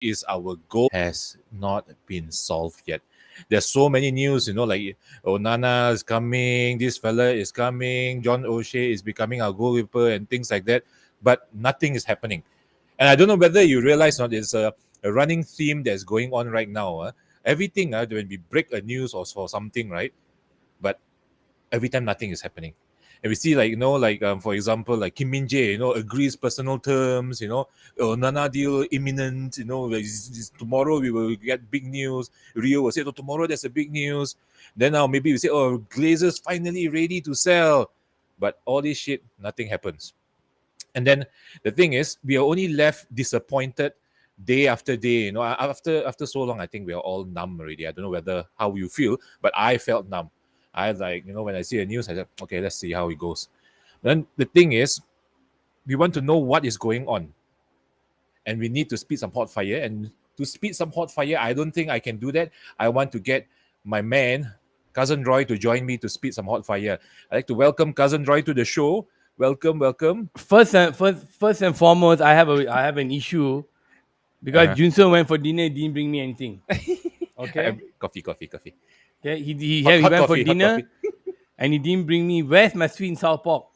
is our goal has not been solved yet. There's so many news, like Onana is coming, this fella is coming, John O'Shea is becoming our goalkeeper, and things like that. But nothing is happening. And I don't know whether you realize not it's a running theme that's going on right now. Everything when we break a news or for something, right? But every time nothing is happening. And we see for example, like Kim Min Jae, agrees personal terms, Nana deal imminent, tomorrow we will get big news. Rio will say, oh, tomorrow there's a big news. Then now maybe we say, oh, Glazers finally ready to sell. But all this shit, nothing happens. And then the thing is, we are only left disappointed day after day. After so long, I think we are all numb already. I don't know whether how you feel, but I felt numb. I when I see the news, I said, okay, let's see how it goes. Then the thing is, we want to know what is going on, and we need to speed some hot fire. And to speed some hot fire, I don't think I can do that. I want to get my man, Cousin Roy, to join me to speed some hot fire. I'd like to welcome Cousin Roy to the show. Welcome, welcome. First and foremost, I have an issue because Uh-huh. Junso went for dinner, didn't bring me anything. Okay, Coffee. okay, he Hot went for coffee, hot dinner coffee. and he didn't bring me. Where's my sweet and sour pork?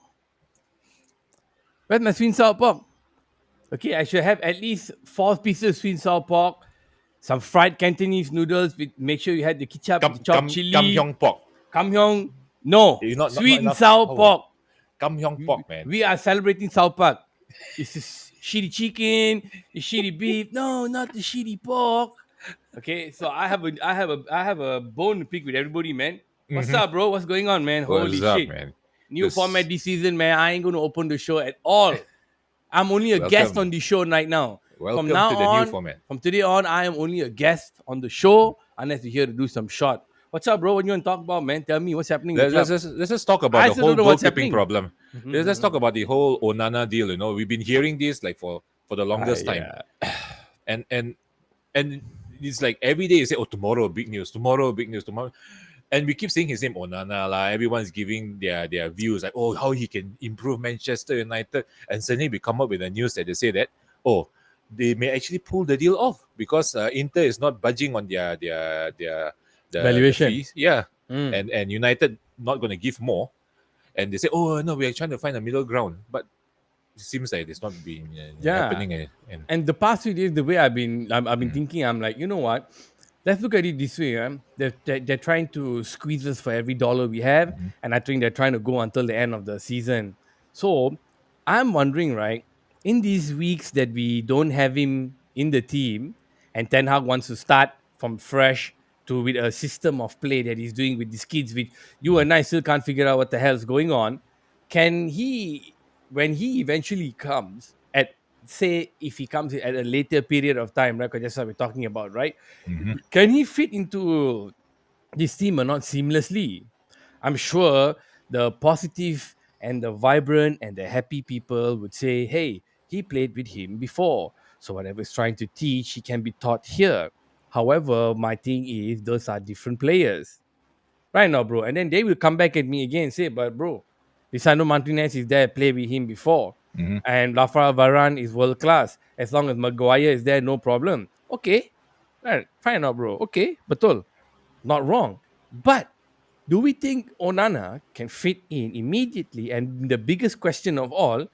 Where's my sweet and sour pork? Okay, I should have at least 4 pieces of sweet and sour pork, some fried Cantonese noodles. With make sure you had the ketchup, the chopped Kam chili, Hyong Pork. kamyong. No, You not sweet and enough. sour Oh, pork. Kam Hyong Pork, man. We are celebrating South Park. It's this shitty chicken, the shitty beef. No, not the shitty pork. Okay, so I have a bone to pick with everybody, man. What's Mm-hmm. up, bro? What's going on, man? Holy What's up, shit. man? New format This this season, man. I ain't gonna open the show at all. I'm only a guest welcome, on the show right now. From welcome now to the new on, format. from today on, I am only a guest on the show unless you're here to do some shot. What's up, bro? What you want to talk about, man? Tell me what's happening in the club. Let's just talk about I the still whole don't know what's goalkeeping happening. problem. Let's talk about the whole Onana deal. We've been hearing this like for the longest time, Yeah. and and and it's like every day you say, oh, tomorrow big news, tomorrow, and we keep saying his name Onana lah. Everyone's giving their views like, oh, how he can improve Manchester United, and suddenly we come up with the news that they say that, oh, they may actually pull the deal off because Inter is not budging on the Valuation. fees, yeah, Mm. and United not going to give more, and they say, oh no, we are trying to find a middle ground, but it seems like it's not been Yeah. happening, and And the past few days, the way I've been thinking, I'm like, you know what? Let's look at it this way. They're trying to squeeze us for every dollar we have, Mhm. and I think they're trying to go until the end of the season. So I'm wondering, right? In these weeks that we don't have him in the team, and Ten Hag wants to start from fresh to with a system of play that he's doing with these kids, which you and I still can't figure out what the hell's going on. Can he, when he eventually comes at, say, if he comes at a later period of time, right? Because that's what we're talking about, right? Mhm. Can he fit into this team or not seamlessly? I'm sure the positive and the vibrant and the happy people would say, hey, he played with him before. So whatever he's trying to teach, he can be taught here. However, my thing is those are different players. Right now, bro. And then they will come back at me again and say, but bro, Lisandro Martinez is there, play with him before. Mhm. And Rafa Varane is world class. As long as Maguire is there, no problem. Okay. Right. Fine now, bro. Okay. Betul. Not wrong. But do we think Onana can fit in immediately? And the biggest question of all,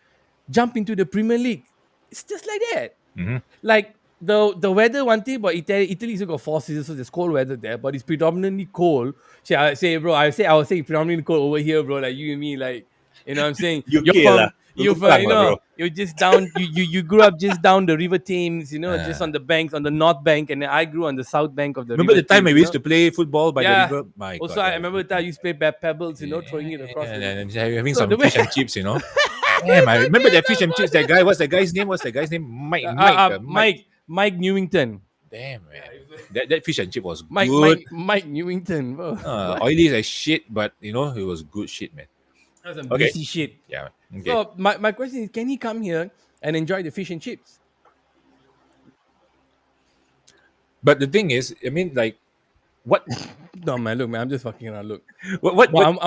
jump into the Premier League. It's just like that. Mhm. Like the weather one thing, but Italy's got 4 seasons, so there's cold weather there, but it's predominantly cold. See, I say, bro, I would say predominantly cold over here, bro. Like you and me, like you know what I'm saying? UK lah, You're Lulu from, Lang lah, bro. you're just down you grew up just down the River Thames, just on Ah. the banks, on the north bank, and then I grew on the south bank of the Remember River the time Thames, when we used to play football by the Yeah. river? My Also, God, I that was remember good that I time. used to play pebbles, throwing it Yeah, across the river. and having So some the way fish and chips, Damn, I remember okay, that fish and chips. That guy, what's that guy's name? Mike. Mike Newington. Damn, man. That fish and chip was Mike good. Mike Mike Newington. Bro. What? Oily as shit, but it was good shit, man. That's some Okay. greasy shit. Yeah. Okay. So my question is, can he come here and enjoy the fish and chips? But the thing is, I mean, like, what, No man, look man, I'm just fucking around. Look, but what? I'm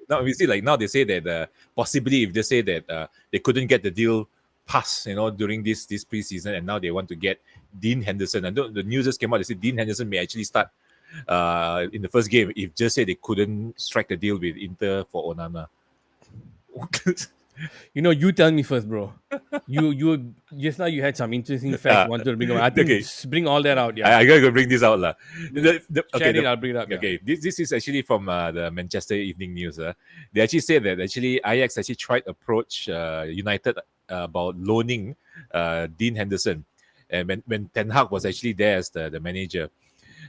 Now we see, like, now they say that possibly if they say that they couldn't get the deal pass, during this preseason, and now they want to get Dean Henderson. And the news just came out. They said Dean Henderson may actually start in the first game if just say they couldn't strike the deal with Inter for Onana. You tell me first, bro. You just now you had some interesting facts you wanted to bring up. I think Okay, bring all that out. Yeah, I gotta go bring this out, lah. share it. I'll bring it up. Yeah. Okay, this is actually from the Manchester Evening News. They actually said that actually Ajax actually tried approach United about loaning Dean Henderson, and when Ten Hag was actually there as the manager,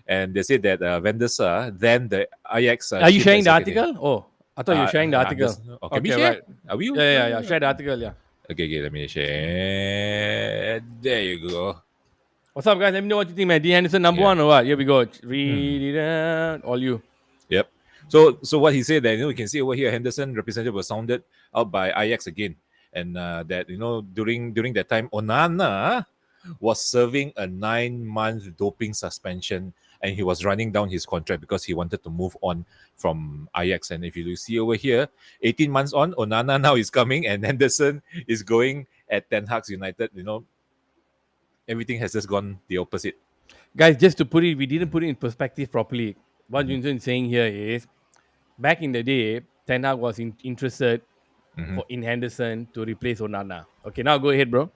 and they said that Van der Sar, then the Ajax. Are you chief sharing the executive- article? Oh, I thought you were sharing the article. Can we share? Right. Are we? Yeah. Share the article. Yeah. Okay, let me share. There you go. What's up, guys? Let me know what you think, man. Dean Henderson number Yeah. one or what? Here we go. Read it out. All you. Yep. So what he said that we can see over here, Henderson representative was sounded out by Ajax again, and that during that time Onana was serving a 9-month doping suspension, and he was running down his contract because he wanted to move on from Ajax. And if you see over here, 18 months on, Onana now is coming, and Henderson is going at Ten Hag's United. Everything has just gone the opposite. Guys, just to put it, we didn't put it in perspective properly. What Junjun is saying here is, back in the day, Ten Hag was interested in Henderson to replace Onana. Okay, now go ahead, bro.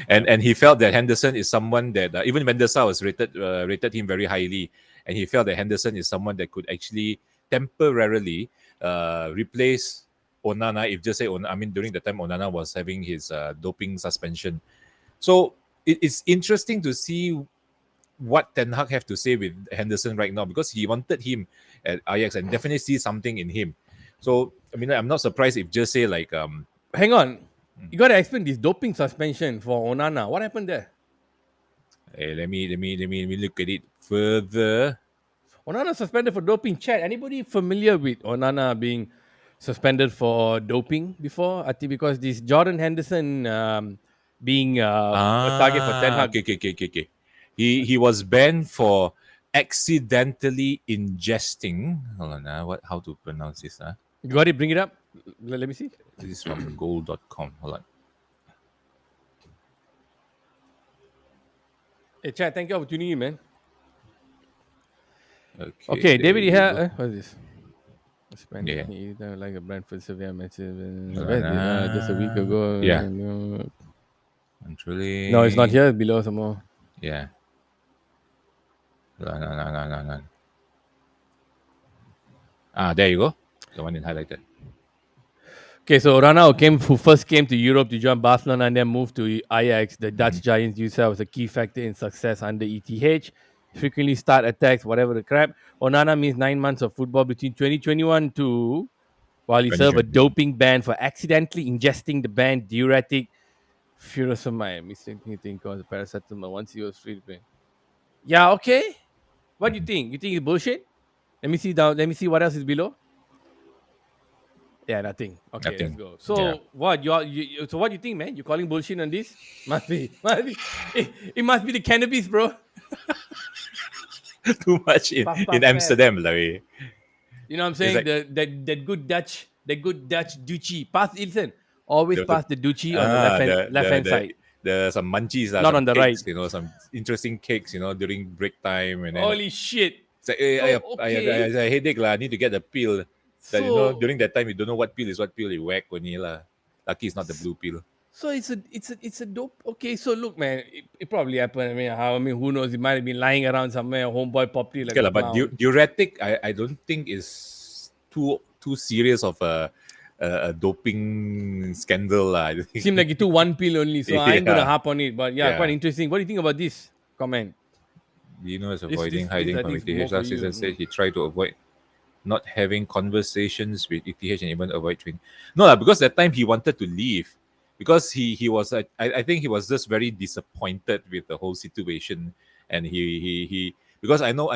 And he felt that Henderson is someone that even Van der Sar was rated him very highly, and he felt that Henderson is someone that could actually temporarily replace Onana if just say during the time Onana was having his doping suspension. So it's interesting to see what Ten Hag have to say with Henderson right now, because he wanted him at Ajax and definitely see something in him. So I'm not surprised if just say like Hang on. You gotta explain this doping suspension for Onana. What happened there? hey, let me look at it further. Onana suspended for doping. Chat. Anybody familiar with Onana being suspended for doping before? I think because this Jordan Henderson being a target for Ten Hag. Okay. He was banned for accidentally ingesting. Hold on, how to pronounce this? You got it? Bring it up. Let me see. This is from goal.com. Hold on. Hey, chat. Thank you for tuning in, man. Okay, David, you go. what is this? Spend Yeah. like a Brentford Sevilla match Just a week ago. Yeah. No, Controlling. it's not here. It's below some more. Yeah. No. There you go. The one in highlighted. Okay, so Ronaldo who first came to Europe to join Barcelona and then moved to Ajax. The Dutch Giants used was a key factor in success under ETH. Frequently start attacks, whatever the crap. Onana means 9 months of football between 2021 to while he served a 2020. doping ban for accidentally ingesting the banned diuretic furosemide. Mistakenly caused paracetamol once he was free to play. Yeah, okay. What do you think? You think it's bullshit? Let me see down. Let me see what else is below. Yeah, nothing. Okay, Nothing. let's go. So Yeah. what so what do you think, man? You calling bullshit on this? Must be. It must be the cannabis, bro. Too much in Puff, Amsterdam, like. You know what I'm saying? like- that good Dutch, Duchy. Listen, always The- pass the Duchy on the left hand side. Some munchies, Not some on the cakes, right. some interesting cakes, during break time, and then Holy shit. it's like, hey, So, okay. I a headache lah. I need to get the pill. That, So, during that time you don't know what pill is what pill. You whack only lah. Lucky it's not the blue pill. so it's a dope. Okay, so look, man, it probably happened. Who knows? It might have been lying around somewhere. Homeboy popped it like Okay a lah, but clown. diuretic, I don't think is too serious of a doping scandal lah. I think. Seemed like it took one pill only, so I ain't gonna Yeah. harp on it. But yeah, Yeah. quite interesting. What do you think about this comment? Dino is This- avoiding this hiding I from think is ETH. more for Last you. season said he tried to avoid not having conversations with ETH and even avoid training. No, lah, because that time he wanted to leave. Because he was, I think he was just very disappointed with the whole situation, and he because I know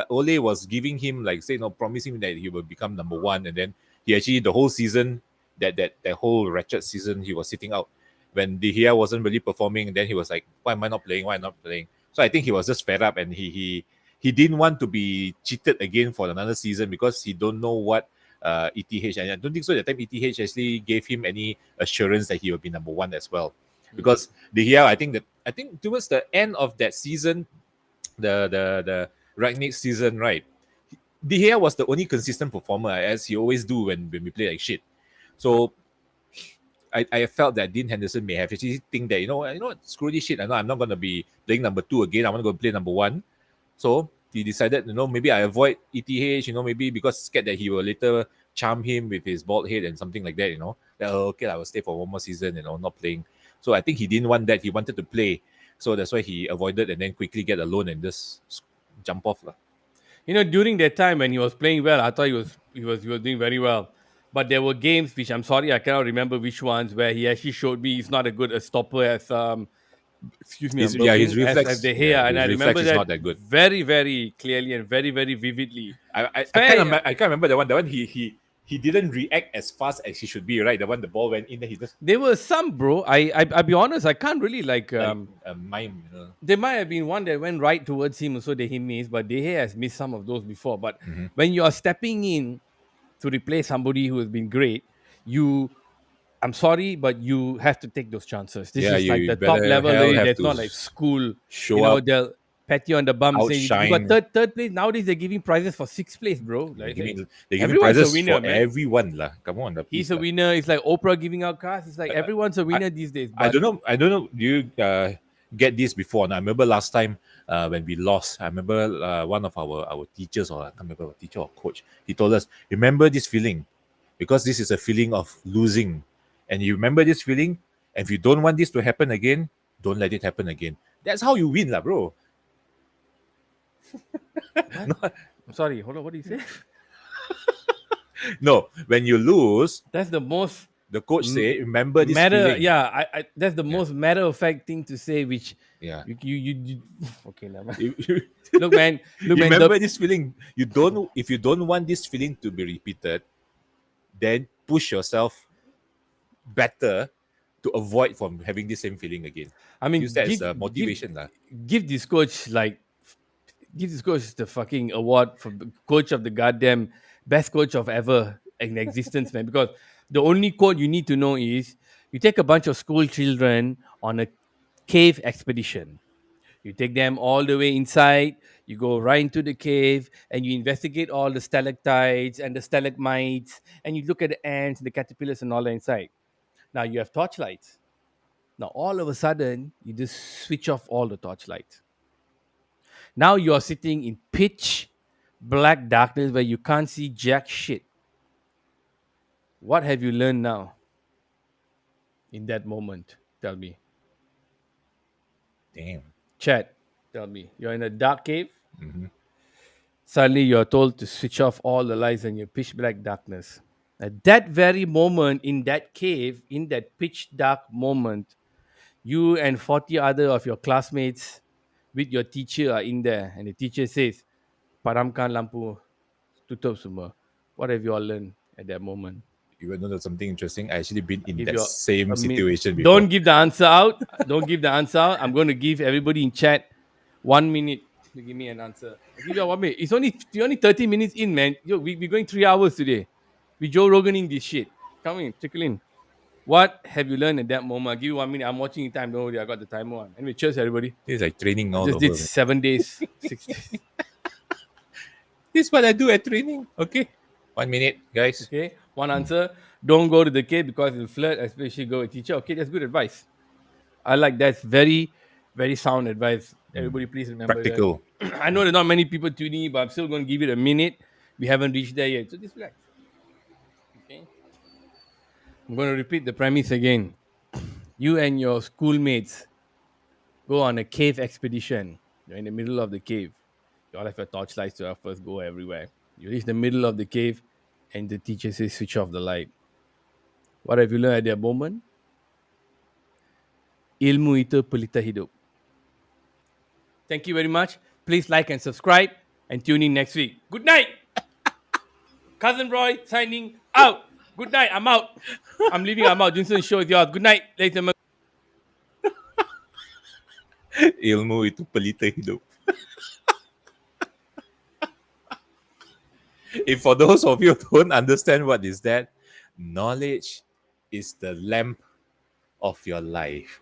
Ole was giving him like say promising that he will become number one, and then he actually the whole season that whole wretched season he was sitting out when De Gea wasn't really performing, and then he was like, why am I not playing? Why am I not playing? So I think he was just fed up, and he didn't want to be cheated again for another season because he don't know what ETH, and I don't think so. That time ETH actually gave him any assurance that he will be number one as well, Mm. because De Gea, I think towards the end of that season, the Ragnick season, right? De Gea was the only consistent performer, as he always do when we play like shit. So I felt that Dean Henderson may have actually think that screw this shit. I know I'm not gonna be playing number two again. I want to go play number one. So he decided, maybe I avoid ETH. Maybe because scared that he will later charm him with his bald head and something like that. That okay, I will stay for one more season. Not playing. So I think he didn't want that. He wanted to play. So that's why he avoided and then quickly get a loan and just jump off lah. During that time when he was playing well, I thought he was doing very well. But there were games which I'm sorry I cannot remember which ones where he actually showed me he's not a good a stopper as excuse me, I'm His burping as reflex, De yeah, Gea, and I his reflex remember is that not that good. very very clearly and very very vividly. I can't remember the one. The one he didn't react as fast as he should be. Right, the one the ball went in, then he just There were some, bro. I'll be honest, I can't really like a mime. there might have been one that went right towards him, so that he missed, but De Gea has missed some of those before. But Mm-hmm. when you are stepping in to replace somebody who has been great, you I'm sorry, but you have to take those chances. This Yeah, is like you the top better level hell already. have There's to not like school, show up, they'll pat you on the bum and say you got outshine. third place. Nowadays they're giving prizes for sixth place, bro. They're Like, hey, giving everyone's a prizes for winner, man. everyone lah. Come on, He's please a lah. winner. It's like Oprah giving out cars. It's like everyone's a I, winner these days. I But don't know. I don't know. Do you get this before? Now, I remember last time when we lost. I remember one of our teachers, or I can't remember, a teacher or coach. He told us, "Remember this feeling, because this is a feeling of losing, and you remember this feeling. And if you don't want this to happen again, don't let it happen again. That's how you win, lah, bro." what? I'm sorry. Hold on. What do you say? No, when you lose, That's the most the coach m- say, "Remember this matter. feeling." Yeah, that's the Yeah, most matter of fact thing to say. Which yeah. you okay, never mind. You, Look, man. Look, you man. remember this feeling. You don't. If you don't want this feeling to be repeated, then push yourself better to avoid from having the same feeling again. I Use mean, that as give a give motivation, lah. give this coach like give this coach the fucking award for the coach of the goddamn best coach of ever in existence, man. Because the only quote you need to know is you take a bunch of school children on a cave expedition. You take them all the way inside, you go right into the cave, and you investigate all the stalactites and the stalagmites, and you look at the ants, the caterpillars, and all that inside. Now you have torchlights. Now all of a sudden, you just switch off all the torchlights. Now you are sitting in pitch black darkness where you can't see jack shit. What have you learned now in that moment? Tell me. Damn. Chat, tell me. You're in a dark cave. Mm-hmm. Suddenly you're told to switch off all the lights and your pitch black darkness. At that very moment, in that cave, in that pitch dark moment, you and 40 other of your classmates with your teacher are in there, and the teacher says, Padamkan lampu, tutup semua. What have you all learned at that moment? You want to know something interesting? I actually been I'll in give that you same a minute. situation before. Don't give the answer out. Don't give the answer out. I'm going to give everybody in chat 1 minute to give me an answer. I'll give you 1 minute. You're only 30 minutes in, man. We're going 3 hours today. We Joe Roganing this shit. Come in, trickle in. What have you learned at that moment? I'll give you 1 minute. I'm watching the time. Don't worry, I got the timer on. Anyway, cheers, everybody. It's like training I all just did over. Man. 7 days, 6 days. This is what I do at training. Okay. 1 minute, guys. Okay, one answer. Don't go to the kid because it'll flirt, especially go with teacher. Okay, that's good advice. I like that. It's very, very sound advice. Everybody, please remember that. Practical. I know there's not many people tuning in, but I'm still going to give it a minute. We haven't reached there yet. So just relax. Okay. I'm going to repeat the premise again. You and your schoolmates go on a cave expedition. You're in the middle of the cave. You all have your torchlights to help us go everywhere. You reach the middle of the cave, and the teacher says, switch off the light. What have you learned at that moment? Ilmu itu pelita hidup. Thank you very much. Please like and subscribe and tune in next week. Good night. Cousin Roy signing out. Good night. I'm out. I'm leaving. I'm out. Junson show is yours. Good night, ladies and Ilmu itu pelita hidup. If for those of you who don't understand what is that, knowledge is the lamp of your life.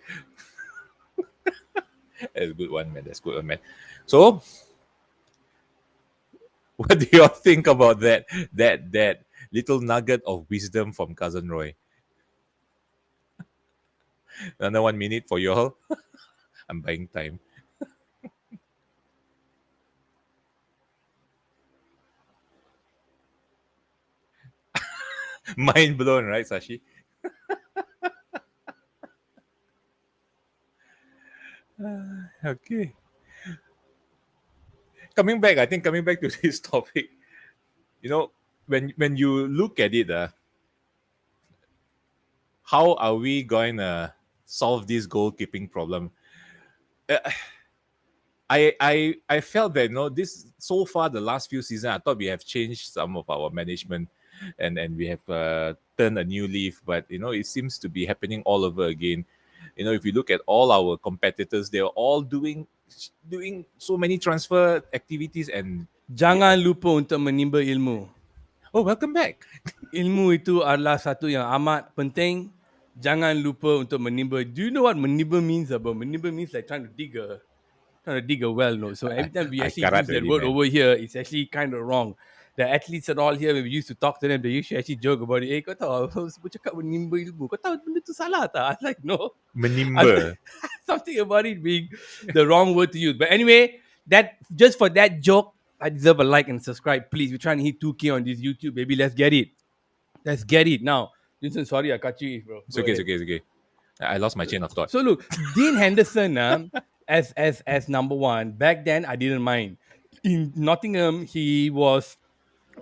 That's a good one, man. That's a good one, man. So, what do you all think about that little nugget of wisdom from cousin Roy? Another 1 minute for you all. I'm buying time. Mind blown, right, Sashi? Okay. Coming back, I think coming back to this topic, you know, when you look at it, how are we going to solve this goalkeeping problem? Uh, I felt that this so far the last few seasons I thought we have changed some of our management, and we have turned a new leaf, but it seems to be happening all over again. If you look at all our competitors, they're all doing so many transfer activities, and Jangan lupa untuk menimba ilmu. oh, welcome back. Ilmu itu adalah satu yang amat penting. Jangan lupa untuk menimba. Do you know what menimba means? About menimba means like trying to dig a well. No, so every time we I actually use karat that already, word man. over here, it's actually kind of wrong. The athletes and all here, when we used to talk to them, they used to actually joke about it. Kau tahu, sebut cakap menimba ilmu. Kau tahu benda tu salah tak? I was like, no. Menimba. Something about it being the wrong word to use. But anyway, that just for that joke, I deserve a like and subscribe, please. We're trying to hit 2K on this YouTube, baby. Let's get it. Let's get it now. Vincent, sorry, I cut you, bro. It's Go okay, it's ahead. okay, it's okay. I lost my chain of thought. So look, Dean Henderson, as number one. Back then, I didn't mind. In Nottingham, he was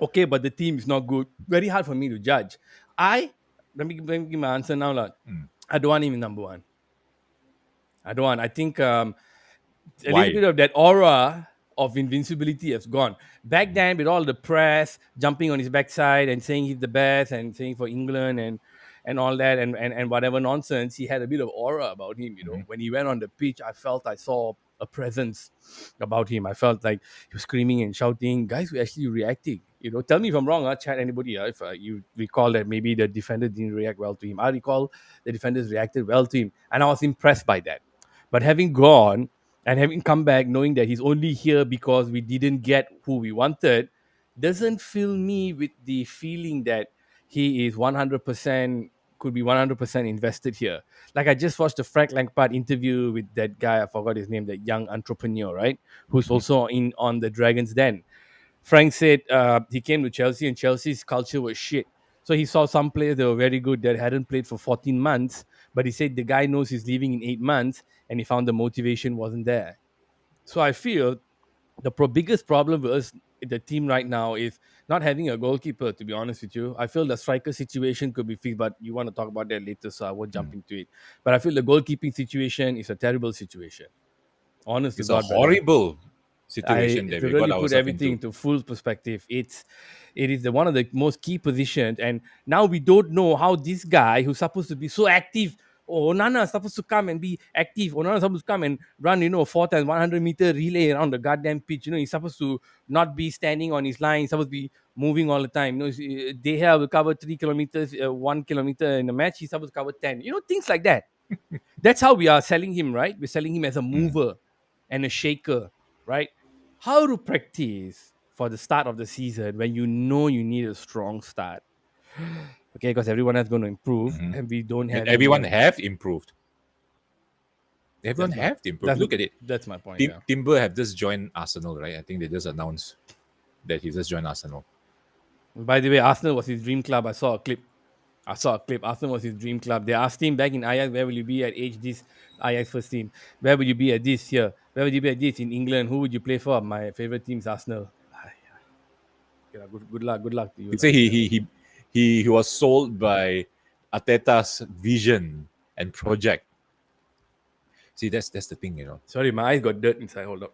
okay, but the team is not good. Very hard for me to judge. Let me give my answer now, lah. Mm. I don't want him in number one. I don't want. I think a little Why? bit of that aura of invincibility has gone. Back then, with all the press jumping on his backside and saying he's the best and saying for England and all that and whatever nonsense, he had a bit of aura about him. Mm-hmm. When he went on the pitch, I felt I saw a presence about him. I felt like he was screaming and shouting. Guys were actually reacting. Tell me if I'm wrong. Chat anybody. If you recall that maybe the defender didn't react well to him. I recall the defenders reacted well to him, and I was impressed by that. But having gone and having come back knowing that he's only here because we didn't get who we wanted doesn't fill me with the feeling that he is 100% could be 100% invested here. Like I just watched the Frank Lampard interview with that guy, I forgot his name, that young entrepreneur, right? Who's Mm-hmm. also in on the Dragons Den. Frank said he came to Chelsea and Chelsea's culture was shit. So he saw some players that were very good that hadn't played for 14 months, but he said the guy knows he's leaving in 8 months and he found the motivation wasn't there. So I feel the biggest problem with us, the team right now, is not having a goalkeeper, to be honest with you. I feel the striker situation could be fixed, but you want to talk about that later, so I won't jump into it. But I feel the goalkeeping situation is a terrible situation. Honest to It's a God, brother. horrible I situation that To we got really put ourselves everything into. into full perspective, it is one of the most key positions, and now we don't know how this guy who's supposed to be so active. Oh, Nana is supposed to come and be active. Oh, Nana is supposed to come and run, 4 times 100-meter relay around the goddamn pitch. He's supposed to not be standing on his line. He's supposed to be moving all the time. They have covered 3 kilometers, 1 kilometer in a match. He's supposed to cover 10. Things like that. That's how we are selling him, right? We're selling him as a Mm. mover and a shaker, right? How to practice for the start of the season when you know you need a strong start? Okay, because everyone is going to improve Mhm. and we don't And have him everyone here. have improved. Everyone That's my have improved. Look at it. that's my point. Yeah. Timber have just joined Arsenal, right? I think they just announced that he just joined Arsenal. By the way, Arsenal was his dream club. I saw a clip. Arsenal was his dream club. They asked him back in Ajax, where will you be at age this Ajax first team? Where will you be at this here? Where will you be at this in England? Who would you play for? My favorite team is Arsenal. Okay, lah, good luck to you. He Lah. said he Yeah. he he he was sold by Ateta's vision and project. See, that's the thing. Sorry, my eyes got dirt inside. Hold up.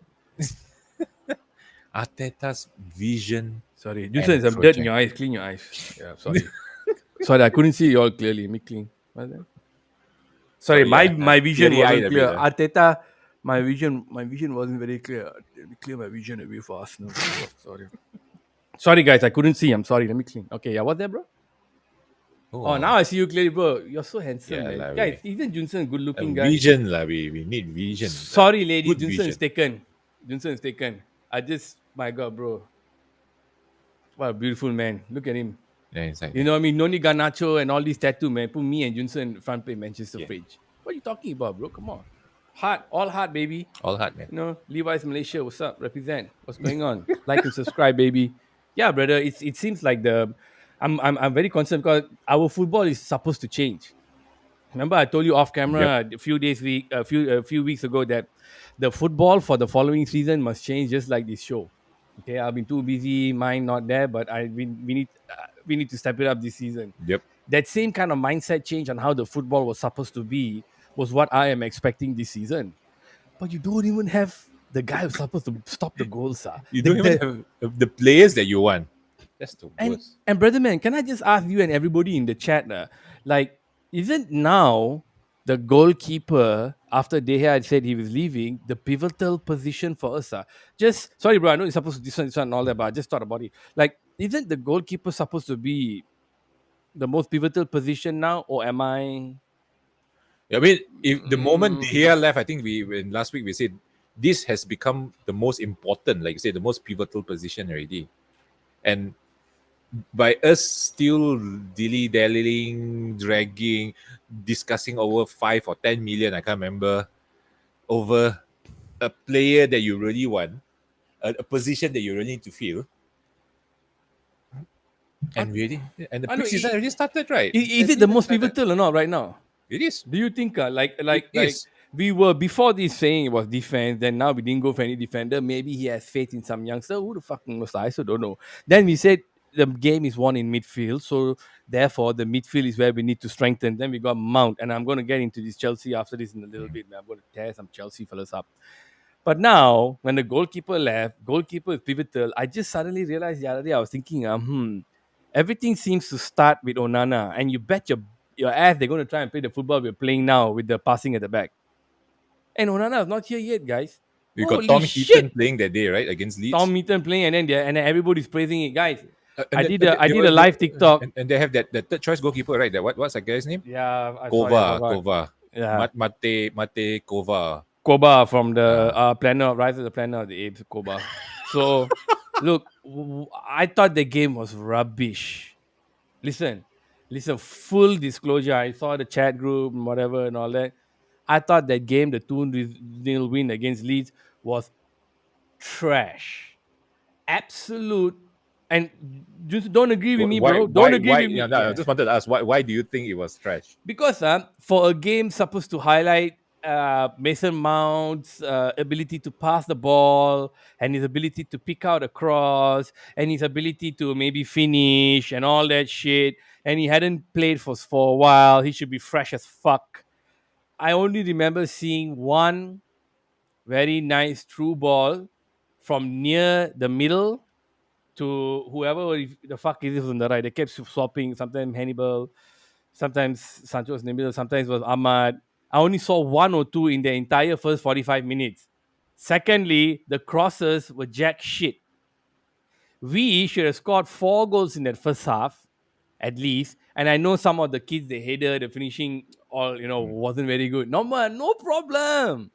Ateta's vision Sorry. You and said some dirt in project. your eyes. Clean your eyes. Yeah, sorry. Sorry, I couldn't see you all clearly. Me clean. What's that? Sorry, Sorry, my vision teary-eyed wasn't a bit. clear. Arteta, my vision wasn't very clear. Let me clear my vision a bit for Arsenal. Sorry. Sorry, guys, I couldn't see. I'm sorry. Let me clean. Okay, yeah, what's that, bro? Oh, Oh, now I see you clearly, bro. You're so handsome, yeah, man. lah. Guys, isn't Junson a good looking guy? Vision, lah. We need vision, lah. Sorry, lady. Good Junson is vision. taken. Junson is taken. My God, bro. What a beautiful man. Look at him. Yeah, it's like You that. know what I mean? Noni Garnacho and all these tattoo, man. Put me and Junson front page Manchester Yeah, fridge. What are you talking about, bro? Come on. Heart, all heart, baby. all hard, man. You know, Levi's Malaysia, what's up? Represent. What's going on? Like and subscribe, baby. Yeah, brother. It seems like I'm very concerned because our football is supposed to change. Remember, I told you off Yep, camera a few weeks ago that the football for the following season must change, just like this show. Okay, I've been too busy, mine not there, but we need to step it up this season. yep. That same kind of mindset change on how the football was supposed to be was what I am expecting this season. But you don't even have the guy who's supposed to stop the goals. You don't even have the players that you want. That's the And worst. brother man, can I just ask you and everybody in the chat, like, isn't now the goalkeeper after De Gea said he was leaving the pivotal position for us? Just sorry, bro. I know you're supposed to this one, and all that, but I just thought about it. Like, isn't the goalkeeper supposed to be the most pivotal position now, or am I? I mean, if the moment De Mm, Gea left, I think we in last week we said this has become the most important, like you said, the most pivotal position already. And by us still dilly dallying, dragging, discussing over 5 or 10 million, I can't remember, over a player that you really want, a position that you really need to fill, I, and the I know. preseason already started, right? It Is it hasn't the even most started. pivotal or not right now? It is. Do you think It is. we were before this saying it was defense, then now we didn't go for any defender. Maybe he has faith in some youngster. Who the fucking knows? I also don't know. Then we said the game is won in midfield, so therefore the midfield is where we need to strengthen. Then we got Mount, and I'm going to get into this Chelsea after this in a little bit. Man. I'm going to tear some Chelsea fellas up. But now, when the goalkeeper left, goalkeeper is pivotal. I just suddenly realized the other day I was thinking, everything seems to start with Onana, and you bet your ass they're going to try and play the football we're playing now with the passing at the back. And Onana is not here yet, guys. We got Holy Tom shit! Heaton playing that day, right, against Tom Leeds. Meaton playing, and then everybody's praising it, guys. And then I did a live TikTok. and they have that third choice goalkeeper, right? That what's that guy's name? Yeah, I'm sorry, I Kova, forgot. Kova, Yeah, Mate Kova. Koba from the Uh, planner, Rise of the Planner of the Apes, Koba. So, look, I thought the game was rubbish. Listen, full disclosure. I saw the chat group and whatever and all that. I thought that game, the 2-0 win against Leeds, was trash. Absolute. And just don't agree with me, bro. Don't agree with Yeah, me. no, I Yeah. just wanted to ask why do you think it was trash? Because for a game supposed to highlight Mason Mount's ability to pass the ball and his ability to pick out a cross and his ability to maybe finish and all that shit, and he hadn't played for a while, he should be fresh as fuck. I only remember seeing one very nice through ball from near the middle to whoever the fuck is this on the right. They kept swapping. Sometimes Hannibal, sometimes Sancho was in the middle, sometimes it was Ahmad. I only saw one or two in the entire first 45 minutes. Secondly, the crosses were jack shit. We should have scored 4 goals in that first half, at least. And I know some of the kids, the header, the finishing, all, wasn't very good. No, man, no problem.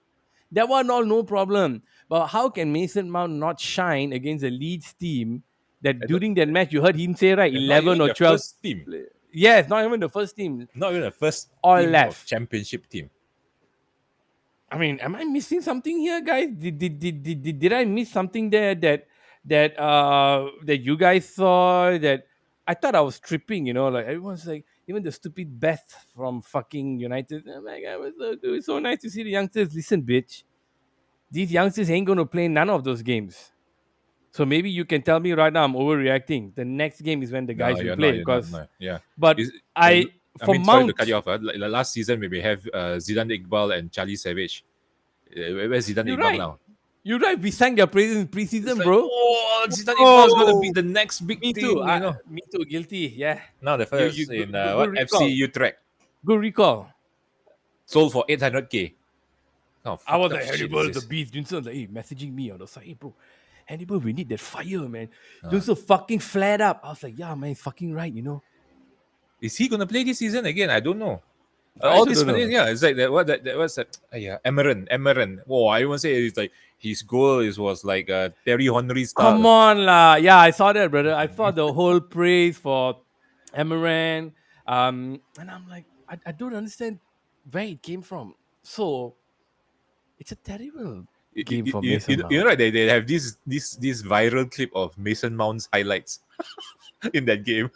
That one all no problem. But how can Mason Mount not shine against a Leeds team that I don't, during that match you heard him say right not 11 even or the 12? first team, Yes, not even the first team. not even the first All team of left. championship team. I mean, am I missing something here, guys? Did I miss something there that you guys saw that I thought I was tripping, like everyone's like, even the stupid Beth from fucking United. Oh my god, it was so good. It's so nice to see the youngsters. Listen, bitch. These youngsters ain't gonna play none of those games. So maybe you can tell me right now I'm overreacting. The next game is when the No, guys will play you're not. because No, yeah. but Is I I for mean, sorry to cut Mount, you off. Like last season, we have Zidane Iqbal and Charlie Savage. Where's Zidane you're Iqbal right. now? You're right. We sang their praises in It's preseason, like, bro. oh, Zidane Iqbal is gonna be Oh, the next big me too. thing, you know. Me too. Guilty. Yeah. Now the You first in good what FC recall. Utrecht Good recall. sold for 800K. Oh, I was fucked up like, shit is Hannibal, the this? beast. Vincent was like, hey, messaging me on the side, hey, bro. Hannibal, we need that fire, man. Uh, Joseph fucking flared up. I was like, yeah, man, he's fucking right, you know. is he gonna play this season again? I don't know. I All also this don't money, know. yeah, it's like that. What that was that? Yeah, Emeran. Whoa, I won't say it's like his goal is was like Terry Henry Come style. on, lah. Yeah, I saw that, brother. I saw the whole praise for Amaran. And I'm like, I don't understand where it came from. So it's a terrible game for Mason You know, Mount. right? They have this viral clip of Mason Mount's highlights in that game.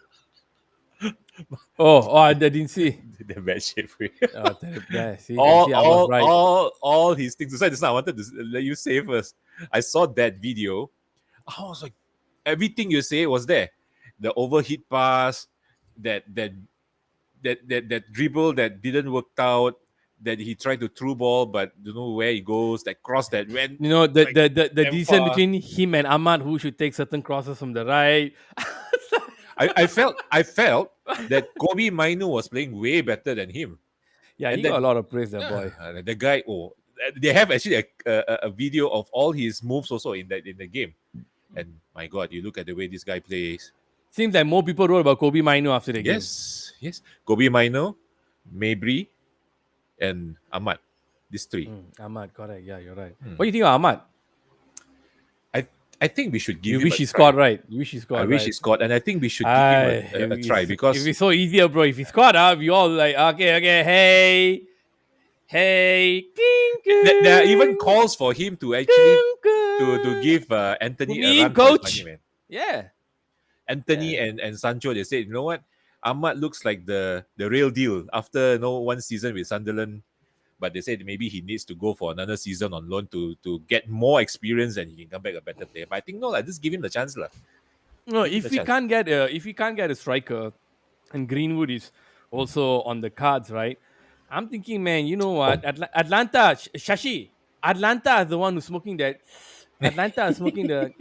Oh, I didn't see. The bad shape. Terrible. Yeah, see, you see, I was right. All his things. So I wanted to let you say first. I saw that video. I was like, everything you say was there. The overheat pass, that that that dribble that didn't work out, that he tried to through ball but don't know where he goes, that cross that went You know, like the damn decision far. between him and Ahmad, who should take certain crosses from the right. I felt that Kobe Mainu was playing way better than him. Yeah, And he got a then lot of praise, that boy. the guy, oh, they have actually a video of all his moves also in the game. And my God, you look at the way this guy plays. Seems like more people wrote about Kobe Mainu after the game. Yes. Kobe Mainu, Mabry, and Ahmad. These three. Ahmad, correct. Yeah, you're right. Hmm. What do you think of Ahmad? I I think we should give You him wish a he try. scored right. You wish he I scored wish he right. scored, and I think we should give him a try If because it's so easier, bro. If he scored, we all like, okay, hey, there are even tinker, calls for him to actually to tinker. give Put Anthony a me in, run for his money, coach. man. Yeah. Anthony Yeah. and Sancho, they said, you know what, Ahmad looks like the real deal after one season with Sunderland, but they said maybe he needs to go for another season on loan to get more experience and he can come back a better player. But I think no, like just give him the chance, lah. No, Give him the if we chance. can't get a striker, and Greenwood is also on the cards, right? I'm thinking, man, you know Oh, what? Atlanta, Shashi, Atlanta is the one who's smoking that. Atlanta is smoking that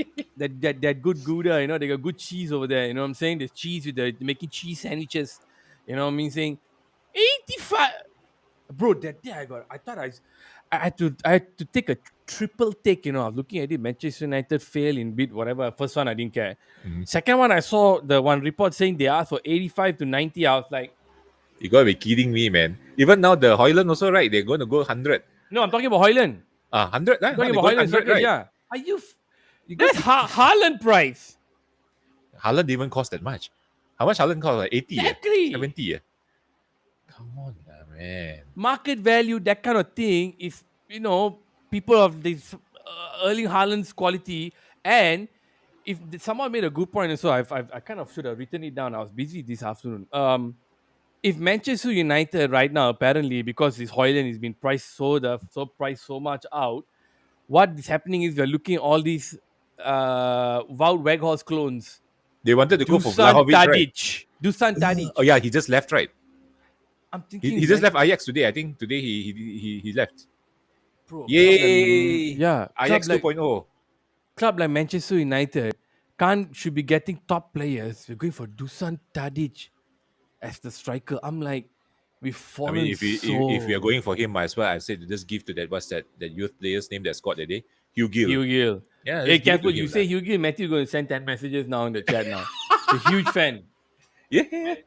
good Gouda, you know, they got good cheese over there. You know what I'm saying? There's cheese with the making cheese sandwiches. You know what I mean? Saying 85, bro. That day I thought I had to take a triple take. You know, I was looking at it. Manchester United fail in bid whatever. First one I didn't care. mhm. Second one I saw the one report saying they asked for 85 to 90. I was like, You gotta be kidding me, man. Even now the Hoyland also, right? They're going to go 100. no, I'm talking about Hoyland. 100, I'm right? talking They about got Hoyland 100, strikers. right? Yeah. Are you? You got That's to. Haaland price. Haaland didn't even cost that much. How much Haaland cost? Like 80, Exactly. 70. Come on, man. Market value, that kind of thing is, people of this Erling Haaland's quality. And if someone made a good point, and so I kind of should have written it down. I was busy this afternoon. If Manchester United right now, apparently, because this Hoyland is being priced priced so much out, what is happening is we're looking at all these Wout Weghorst clones. They wanted to go for Dusan Vlahovic, right? Tadic. Dusan Oh Tadic. yeah, he just left, right? I'm He thinking, just man, left Ajax today. I think today he left. bro, Yay! club Ajax like 2.0. Manchester United can't should be getting top players. We're going for Dusan Tadic as the striker. I'm like, we've I mean, fallen if we are so. going for him, might as well I said to just give to that that youth player's name that scored that day, Hugh Gill. Hugh Gill. Yeah, Hey, just give it to careful! You him, say lah. Hugh Gill, Matthew going to send 10 messages now in the chat now. He's a huge fan. Yeah.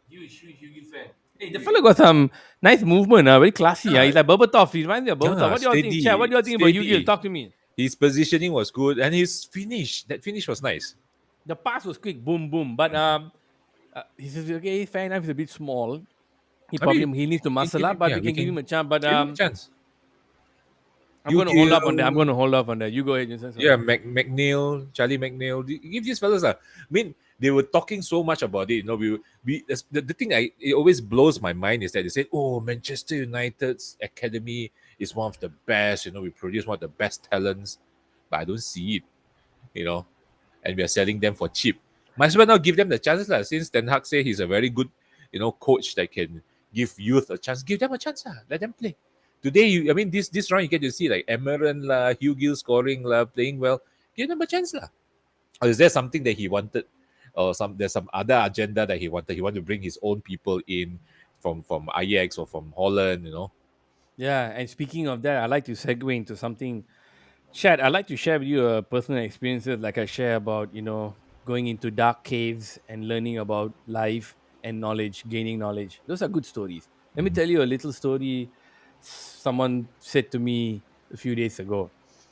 Huge Hugh Gill fan. Hey, the fella got some nice movement, very classy. He's like Berbatov. He reminds me of Berbatov. What do you all think? Chat, what do you all think about Hugh Gill? Steady. Talk to me. His positioning was good, and his that finish was nice. The pass was quick, boom, boom. But he says, okay, fair enough. He's a bit small. I mean, He needs to muscle up, but yeah, we we can give him can a chance. But give him a chance. I'm Hugh going to hold up on that. Gill, You go ahead, Jensen. yeah, Sorry. McNeil, Charlie McNeil. Give these fellas a. I mean, they were talking so much about it. You know, the thing it always blows my mind is that they say, "Oh, Manchester United's academy is one of the best. You know, we produce one of the best talents," but I don't see it. You know, and we are selling them for cheap. Might as well now give them the chances, lah. Since Ten Hag say he's a very good, coach that can give youth a chance. Give them a chance, lah. Let them play. Today, I mean, this round you get to see like Emeran lah, Hugh Gill scoring lah, playing well. Give them a chance, lah. Or is there something that he wanted, or there's some other agenda that he wanted? He wanted to bring his own people in from Ajax or from Holland, Yeah, and speaking of that, I like to segue into something Shad, I'd like to share with you personal experiences like I share about, going into dark caves and learning about life and knowledge, gaining knowledge. Those are good stories. Let me Mhm. tell you a little story someone said to me a few days ago.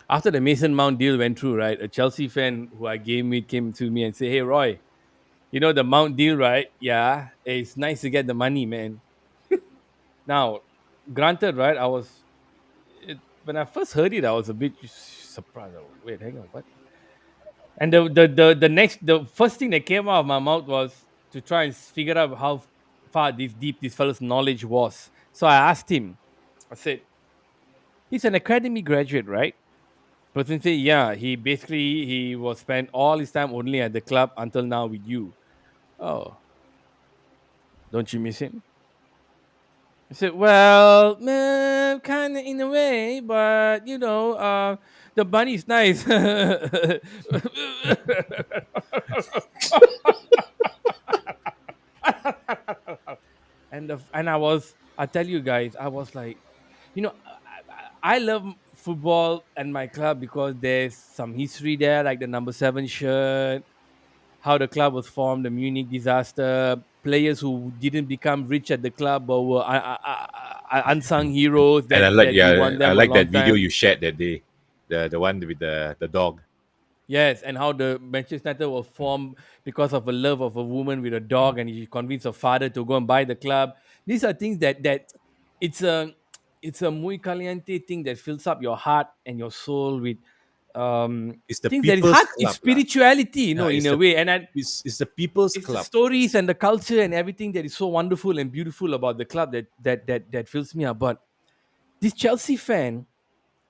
After the Mason Mount deal went through, right, a Chelsea fan who I game with came to me and said, "Hey, Roy, the Mount deal, right? Yeah, it's nice to get the money, man." Now, granted, right, when I first heard it, I was a bit surprised. Oh, wait, hang on, what? And the first thing that came out of my mouth was to try and figure out how far this deep this fellow's knowledge was. So I asked him. I said, "He's an academy graduate, right?" Person said, "Yeah. He was spent all his time only at the club until now with you." Oh, don't you miss him? I said, "Well, man, kind of in a way, but the bunny's nice." I tell you guys, I was like, I love football and my club because there's some history there, like the number 7 shirt, how the club was formed, the Munich disaster, players who didn't become rich at the club but were unsung heroes And that we won I them a like long that video time. you shared that day, the one with the dog. Yes, and how the Manchester United was formed because of a love of a woman with a dog, and he convinced her father to go and buy the club. These are things that it's a it's a muy caliente thing that fills up your heart and your soul with It's the things that is people's hard. It's club, lah. spirituality, Yeah, in a way, and it's the people's it's the club. stories and the culture and everything that is so wonderful and beautiful about the club that fills me up. But this Chelsea fan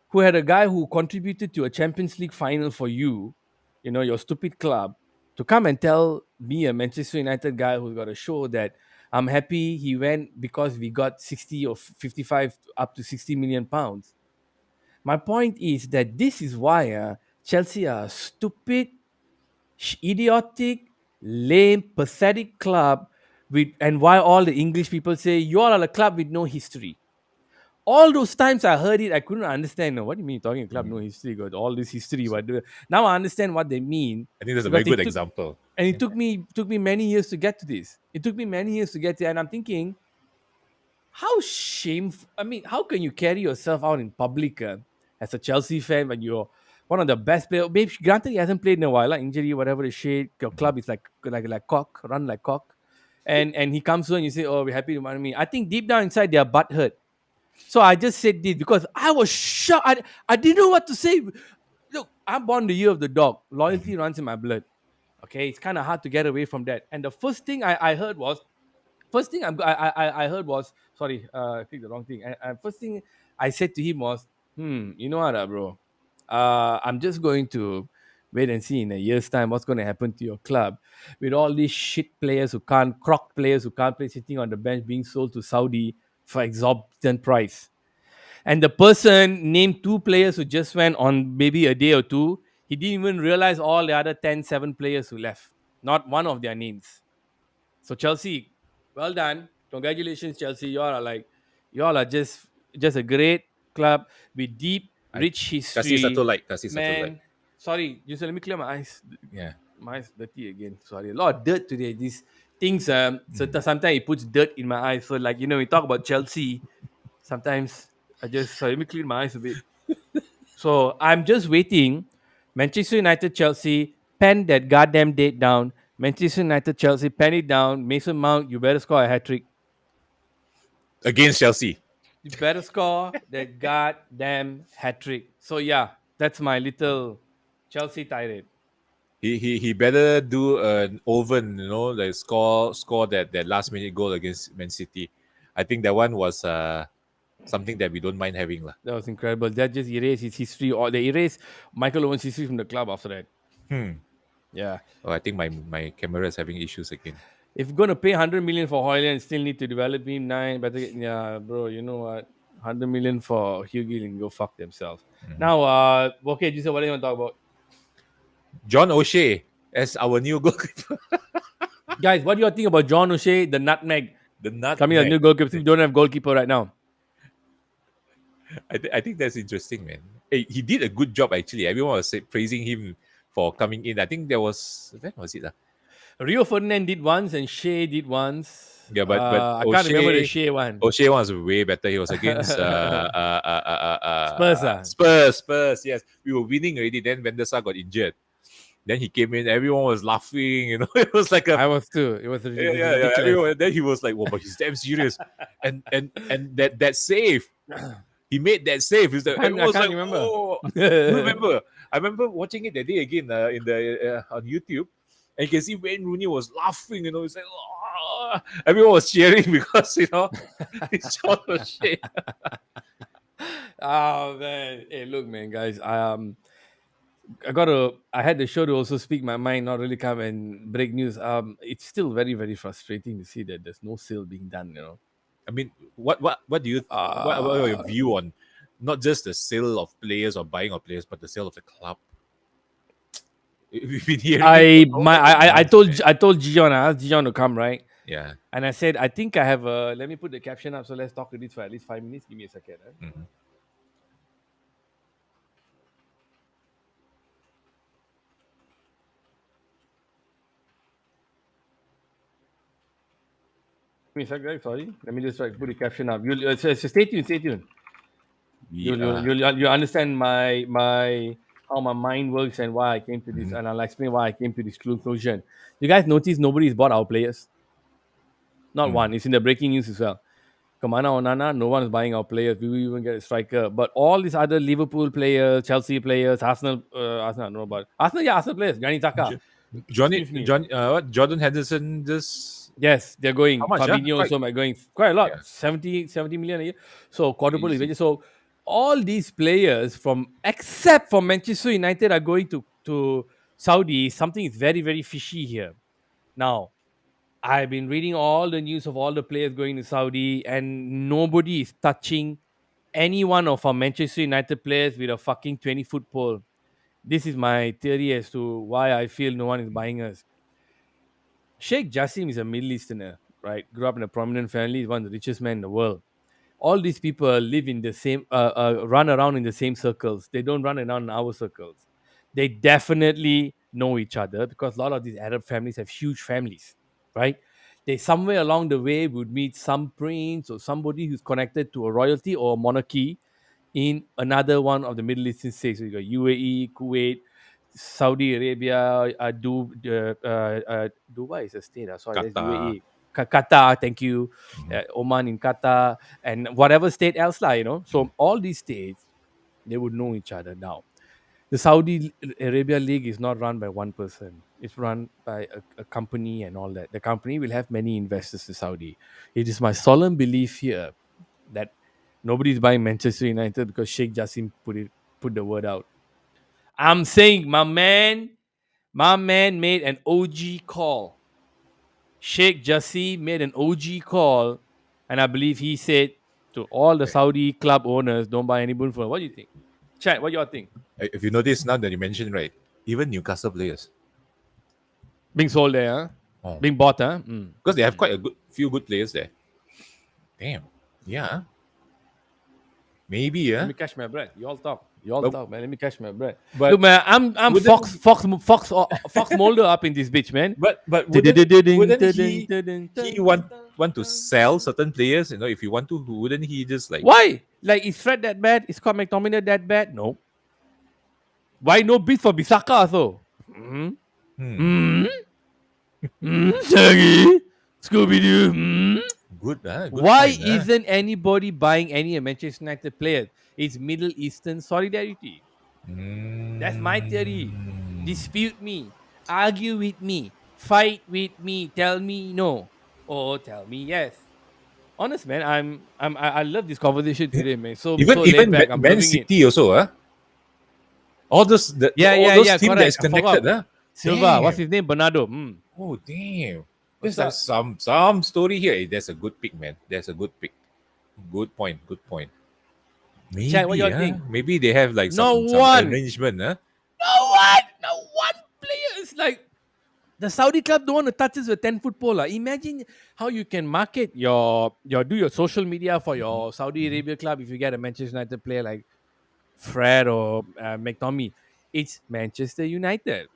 who had a guy who contributed to a Champions League final for you, your stupid club, to come and tell me, a Manchester United guy who's got a show, that I'm happy he went because we got 60 or 55 up to 60 million pounds. My point is that this is why Chelsea are a stupid, idiotic, lame, pathetic club and why all the English people say you all are a club with no history. All those times I heard it, I couldn't understand. "No, what do you mean talking club, no Mm. history? Got all this history." Now I understand what they mean I think that's a very because good example. it Yeah. took me many years to get to this. It took me many years to get there, and I'm thinking, how shameful. I mean, how can you carry yourself out in public as a Chelsea fan when you're one of the best players? Maybe granted he hasn't played in a while, like injury, whatever the shit. Your Mhm. club is like cock, run like cock, and he comes to and you say, "Oh, we're happy to money me." I think deep down inside they are butthurt. So I just said this because I was shocked. I didn't know what to say. Look, I'm born the year of the dog. Mhm. Loyalty runs in my blood. Okay, it's kind of hard to get away from that. And the first thing I heard was, first thing I heard was, sorry, I clicked the wrong thing. First thing I said to him was, you know what, bro? I'm just going to wait and see in a year's time what's going to happen to your club with all these shit players croc players who can't play, sitting on the bench, being sold to Saudi for exorbitant price. And the person named two players who just went on maybe a day or two. He didn't even realize all the other 10, 7 players who left. Not one of their names. So Chelsea, well done. Congratulations, Chelsea. You all are just a great club with deep, I rich history. Kasih satu like. Man, sorry, just let me clear my eyes. Yeah. My eyes dirty again. Sorry. A lot of dirt today. These things Mm. sometimes it puts dirt in my eyes. So like, we talk about Chelsea. Sometimes I just sorry, let me clean my eyes a bit. So I'm just waiting. Manchester United, Chelsea, pen that goddamn date down. Manchester United, Chelsea, pen it down. Mason Mount, you better score a hat trick. Against Chelsea. You better score that goddamn hat trick. So yeah, that's my little Chelsea tirade. He better do an oven, like score that last minute goal against Man City. I think that one was something that we don't mind having, lah. That was incredible. That just erased his history, or they erased Michael Owen's history from the club after that. Hmm. Yeah. Oh, I think my camera is having issues again. If you're gonna pay 100 million for Hoyland and still need to develop him nine, better yeah, bro. You know what? 100 million for Hugh Gillen, go fuck themselves. Mhm. Now, okay, Jason, what do you want to talk about, John O'Shea as our new goalkeeper. guys? What do you think about John O'Shea, the nutmeg, The coming as nutmeg. new goalkeeper? We don't have goalkeeper right now. I think that's interesting, man. he did a good job actually. Everyone was praising him for coming in. I think there was when was it? Rio Ferdinand did once and Shea did once. Yeah, but I can't remember the Shea one. O'Shea was way better. He was against Spurs, ah. Spurs. Yes, we were winning already. Then Van der Sar got injured. Then he came in. Everyone was laughing. You know, it was like a I was too. It was yeah. ridiculous. Everyone, then he was like, "Whoa, but he's damn serious." And that save, he made that save. He's like, everyone I was can't like, remember. "Oh, you remember?" I remember watching it that day again in the on YouTube, and you can see Wayne Rooney was laughing. You know, he's like, "Oh." Everyone was cheering because it's John O'Shea. Oh man. Hey, look, man, guys. I had the show to also speak my mind, not really come and break news. It's still very, very frustrating to see that there's no sale being done. I mean, what do you what are your Uh view on not just the sale of players or buying of players, but the sale of the club? We've been hearing it for so many months, man. I told Gion, I asked Gion to come, right? Yeah. And I said, I think I have a let me put the caption up, so let's talk to this for at least 5 minutes. Give me a second. Mhm. Give me a second, guys. Sorry. Let me just put the caption up. So stay tuned, stay tuned. We You'll understand my how my mind works and why I came to this, mhm. and I'll explain why I came to this conclusion. You guys notice nobody's bought our players? Not Mm. one. It's in the breaking news as well. Kamana Onana, no one is buying our players. We will even get a striker. But all these other Liverpool players, Chelsea players, Arsenal, I don't know about Arsenal, yeah, Arsenal players, Granit Xhaka. Johnny Excuse me. John what Jordan Henderson just Yes, they're how going. much? Fabinho Quite also might going quite a lot, yeah, 70 million a year. So quadruple his easy. wages. So all these players from except for Manchester United are going to Saudi. Something is very, very fishy here. Now, I've been reading all the news of all the players going to Saudi, and nobody is touching any one of our Manchester United players with a fucking 20-foot pole. This is my theory as to why I feel no one is buying us. Sheikh Jassim is a Middle Easterner, right? Grew up in a prominent family, he's one of the richest men in the world. All these people live in the same, run around in the same circles. They don't run around in our circles. They definitely know each other because a lot of these Arab families have huge families, right? They somewhere along the way would meet some prince or somebody who's connected to a royalty or a monarchy in another one of the Middle Eastern states. So you got UAE, Kuwait, Saudi Arabia, Dubai is a state. Sorry, that's Qatar. UAE. Qatar, thank you. Mhm. Oman in Qatar, and whatever state else, lah. So all these states, they would know each other now. The Saudi Arabia League is not run by one person. It's run by a company and all that. The company will have many investors in Saudi. It is my solemn belief here that nobody's buying Manchester United because Sheikh Jassim put the word out. I'm saying my man made an OG call. Sheikh Jassim made an OG call, and I believe he said to all the Saudi club owners, don't buy any Bundesliga. What do you think? Chat, what do you all think? If you notice now that you mentioned right, even Newcastle players, Being sold there, huh? oh, Being bought, huh? Mm. because they have quite a good few good players there. Damn, yeah, maybe Let yeah, me catch my breath. You all talk. You all but talk, man. Let me catch my breath. but Look, man, I'm Fox wouldn't Fox Fox Fox Mulder up in this bitch, man. but wouldn't he want to sell certain players? You know, if you want to, wouldn't he just like Why? Like, is Fred that bad? Is Scott McTominay that bad? No. Why no bid for Bisaka also? Hmm? hmm, Hmm? Shaggy? Scooby-Doo? Hmm? good Why point, isn't anybody buying any Manchester United players? It's Middle Eastern solidarity. That's my theory. Mm. Dispute me. Argue with me. Fight with me. Tell me no. Or tell me yes. Honest, man, I love this conversation Yeah. today, man. So laid Even back. I'm Man loving it. City also, Yeah, all yeah, those yeah. team that is Correct. I connected, forgot. Silva. What's Damn. his name? Bernardo. Hmm. Oh damn. What's There's like up? some story here. Hey, that's a good pick, man. That's a good pick. Good point. Good point. Chat, what Maybe, y'all think? maybe they have like No some one. arrangement, No one player is like the Saudi club don't want to touch us with 10-foot pole. Imagine how you can market your do your social media for Mhm, your Saudi mhm. Arabia club if you get a Manchester United player like Fred or McTominay. It's Manchester United.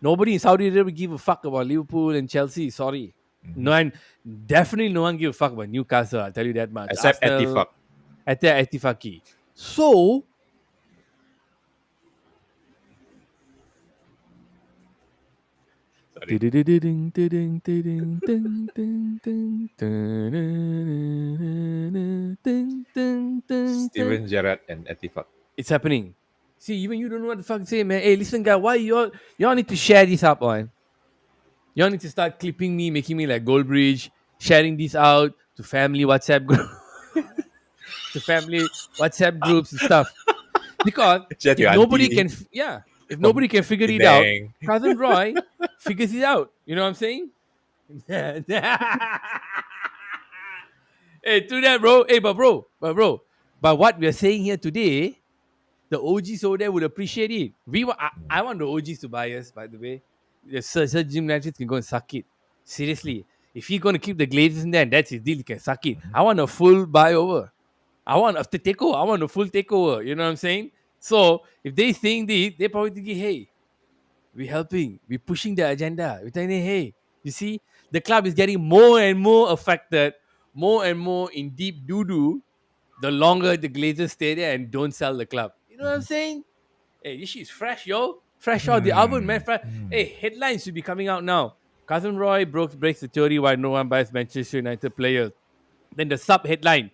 Nobody in Saudi Arabia will give a fuck about Liverpool and Chelsea. Sorry. Mhm. No, and definitely no one give a fuck about Newcastle. I'll tell you that much. Except Arsenal, Etifak. Etifaki. So, Sorry. Steven Gerrard and Etifak. it's happening. See, even you don't know what the fuck to say, man. Hey, listen, guy, why y'all need to share this up on? Y'all need to start clipping me, making me like Goldbridge, sharing this out to family WhatsApp group, to family WhatsApp groups and stuff. Because Share to if your nobody auntie can, if from nobody can figure it out, Penang. cousin Roy figures it out. You know what I'm saying? Hey, do that, bro. Hey, but what we are saying here today, the OGs over there would appreciate it. I want the OGs to buy us, by the way. The Sir Jim United can go and suck it. Seriously. If he's going to keep the Glazers in there, and that's his deal, he can suck it. I want a full buy over. I want after takeover. I want a full takeover. You know what I'm saying? So if they think this, they probably think, hey, we're helping. We're pushing the agenda. We're telling, hey, you see, the club is getting more and more affected, more and more in deep doo-doo the longer the Glazers stay there and don't sell the club. You know what I'm saying? Hey, this shit is fresh, yo. Fresh out the oven, man. Hmm. Hmm. Hey, headlines should be coming out now. Cousin Roy breaks the theory why no one buys Manchester United players. Then the sub headline,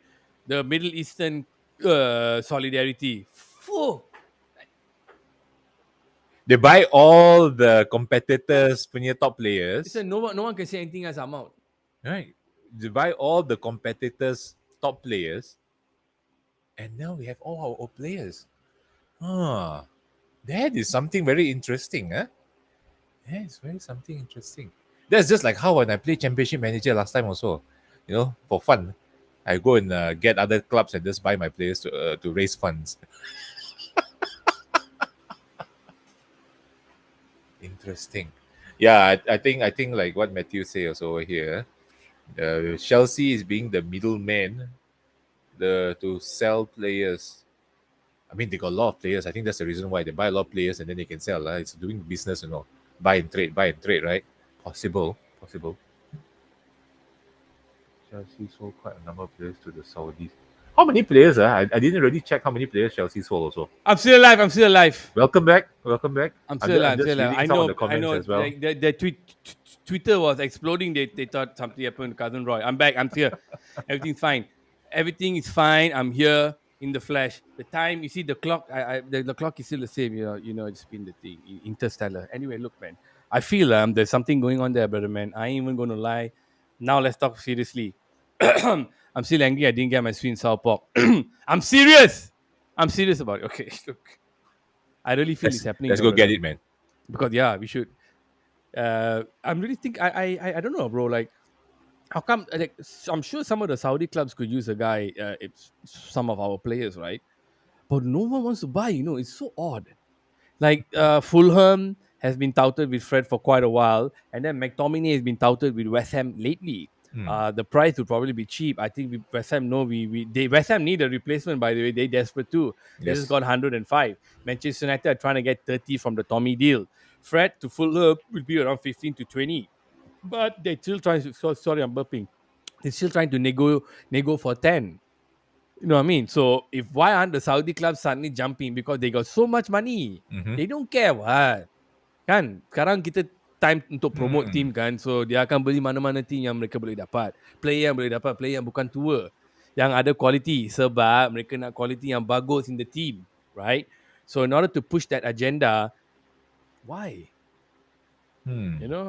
the Middle Eastern solidarity. Phew. They buy all the competitors punya top players, Listen, no one can say anything else. I'm out. right? They buy all the competitors' top players, and now we have all our old players. Ah, that is something very interesting, huh? Yeah, it's very something interesting. That's just like how when I play Championship Manager last time also, for fun. I go and get other clubs and just buy my players to raise funds. Interesting. Yeah, I think like what Matthew say also over here. Chelsea is being the middleman to sell players. I mean, they got a lot of players. I think that's the reason why they buy a lot of players and then they can sell. It's doing business. Buy and trade, right? Possible, possible. Chelsea sold quite a number of players to the Saudis. How many players? I didn't really check how many players Chelsea sold also. I'm still alive. I'm still alive. Welcome back. Welcome back. I'm I'm still just, alive. I'm I'm still just alive. reading some of the I comments know. as well. Like the Twitter was exploding. They thought something happened to Cousin Roy. I'm back. I'm here. Everything's fine. Everything is fine. I'm here in the flesh. The time you see the clock. The clock is still the same. It's been the thing. Interstellar. Anyway, look, man. I feel there's something going on there, brother, man. I ain't even gonna lie. Now let's talk seriously. I'm still angry. I didn't get my sweet and sour pork. I'm serious. I'm serious about it. Okay, look. I really feel it's happening, Let's go get brother. it, man. Because yeah, we should. I'm really think I don't know, bro. Like, how come? Like, I'm sure some of the Saudi clubs could use a guy. It's some of our players, right? But no one wants to buy. It's so odd. Like Fulham has been touted with Fred for quite a while, and then McTominay has been touted with West Ham lately. Hmm. The price would probably be cheap. I think West Ham know West Ham need a replacement. By the way, they desperate too. They just Yes. got 105. Manchester United are trying to get 30 from the Tommy deal. Fred to Fulham will be around 15 to 20, but they still trying to. Sorry, I'm burping. They're still trying to nego for 10. You know what I mean? So if why aren't the Saudi clubs suddenly jumping because they got so much money? Mm-hmm. They don't care what. Kan? Sekarang kita time untuk promote Hmm. team kan. So dia akan beli mana-mana team yang mereka boleh dapat. Player yang boleh dapat, player yang bukan tua. Yang ada quality sebab mereka nak quality yang bagus in the team, right? So in order to push that agenda, why? Hmm. You know,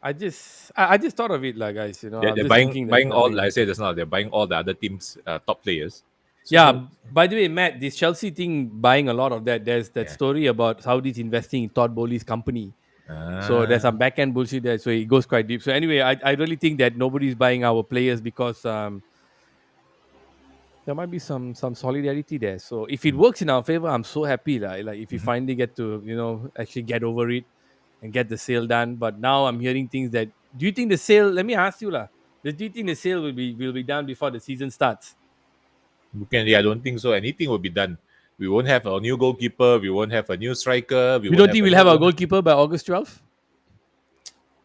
I just thought of it, like guys. They're, I'm they're just buying thinking that buying all, something. like I said just now, they're buying all the other teams' top players. So Yeah. By the way, Matt, this Chelsea thing buying a lot of that. There's that yeah. story about Saudis investing in Todd Bowley's company. So there's Ah. some back end bullshit there. So it goes quite deep. So anyway, I really think that nobody's buying our players because there might be some solidarity there. So if it works in our favor, I'm so happy. Like if we Mhm. finally get to actually get over it and get the sale done. But now I'm hearing things that do you think the sale? Let me ask you lah. Do you think the sale will be done before the season starts? Yeah, I don't think so. Anything will be done. We won't have a new goalkeeper. We won't have a new striker. We We won't don't have think a we'll new have our owner. goalkeeper by August 12th?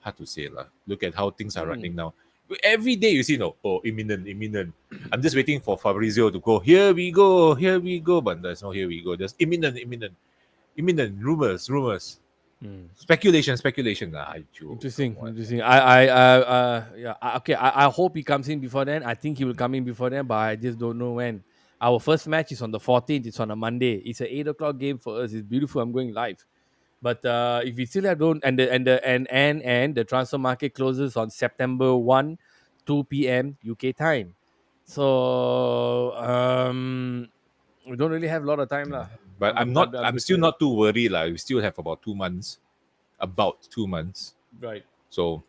Hard to say lah. Look at how things are Hmm. running now. Every day you see, no, oh, imminent, imminent. I'm just waiting for Fabrizio to go. Here we go, here we go. But there's no here we go. There's imminent, imminent, imminent. Rumors, rumors, Hmm. speculation, speculation. Ah, come Interesting, on, man. interesting. Yeah. Okay. I hope he comes in before then. I think he will come in before then, but I just don't know when. Our first match is on the 14th. It's on a Monday. It's an 8 o'clock game for us. It's beautiful. I'm going live. But if we still have don't and the transfer market closes on September 1, 2 p.m. UK time. So we don't really have a lot of time lah. But I'm not. I'm I'm just still worried. not too worried. Like we still have about 2 months. About 2 months. Right. So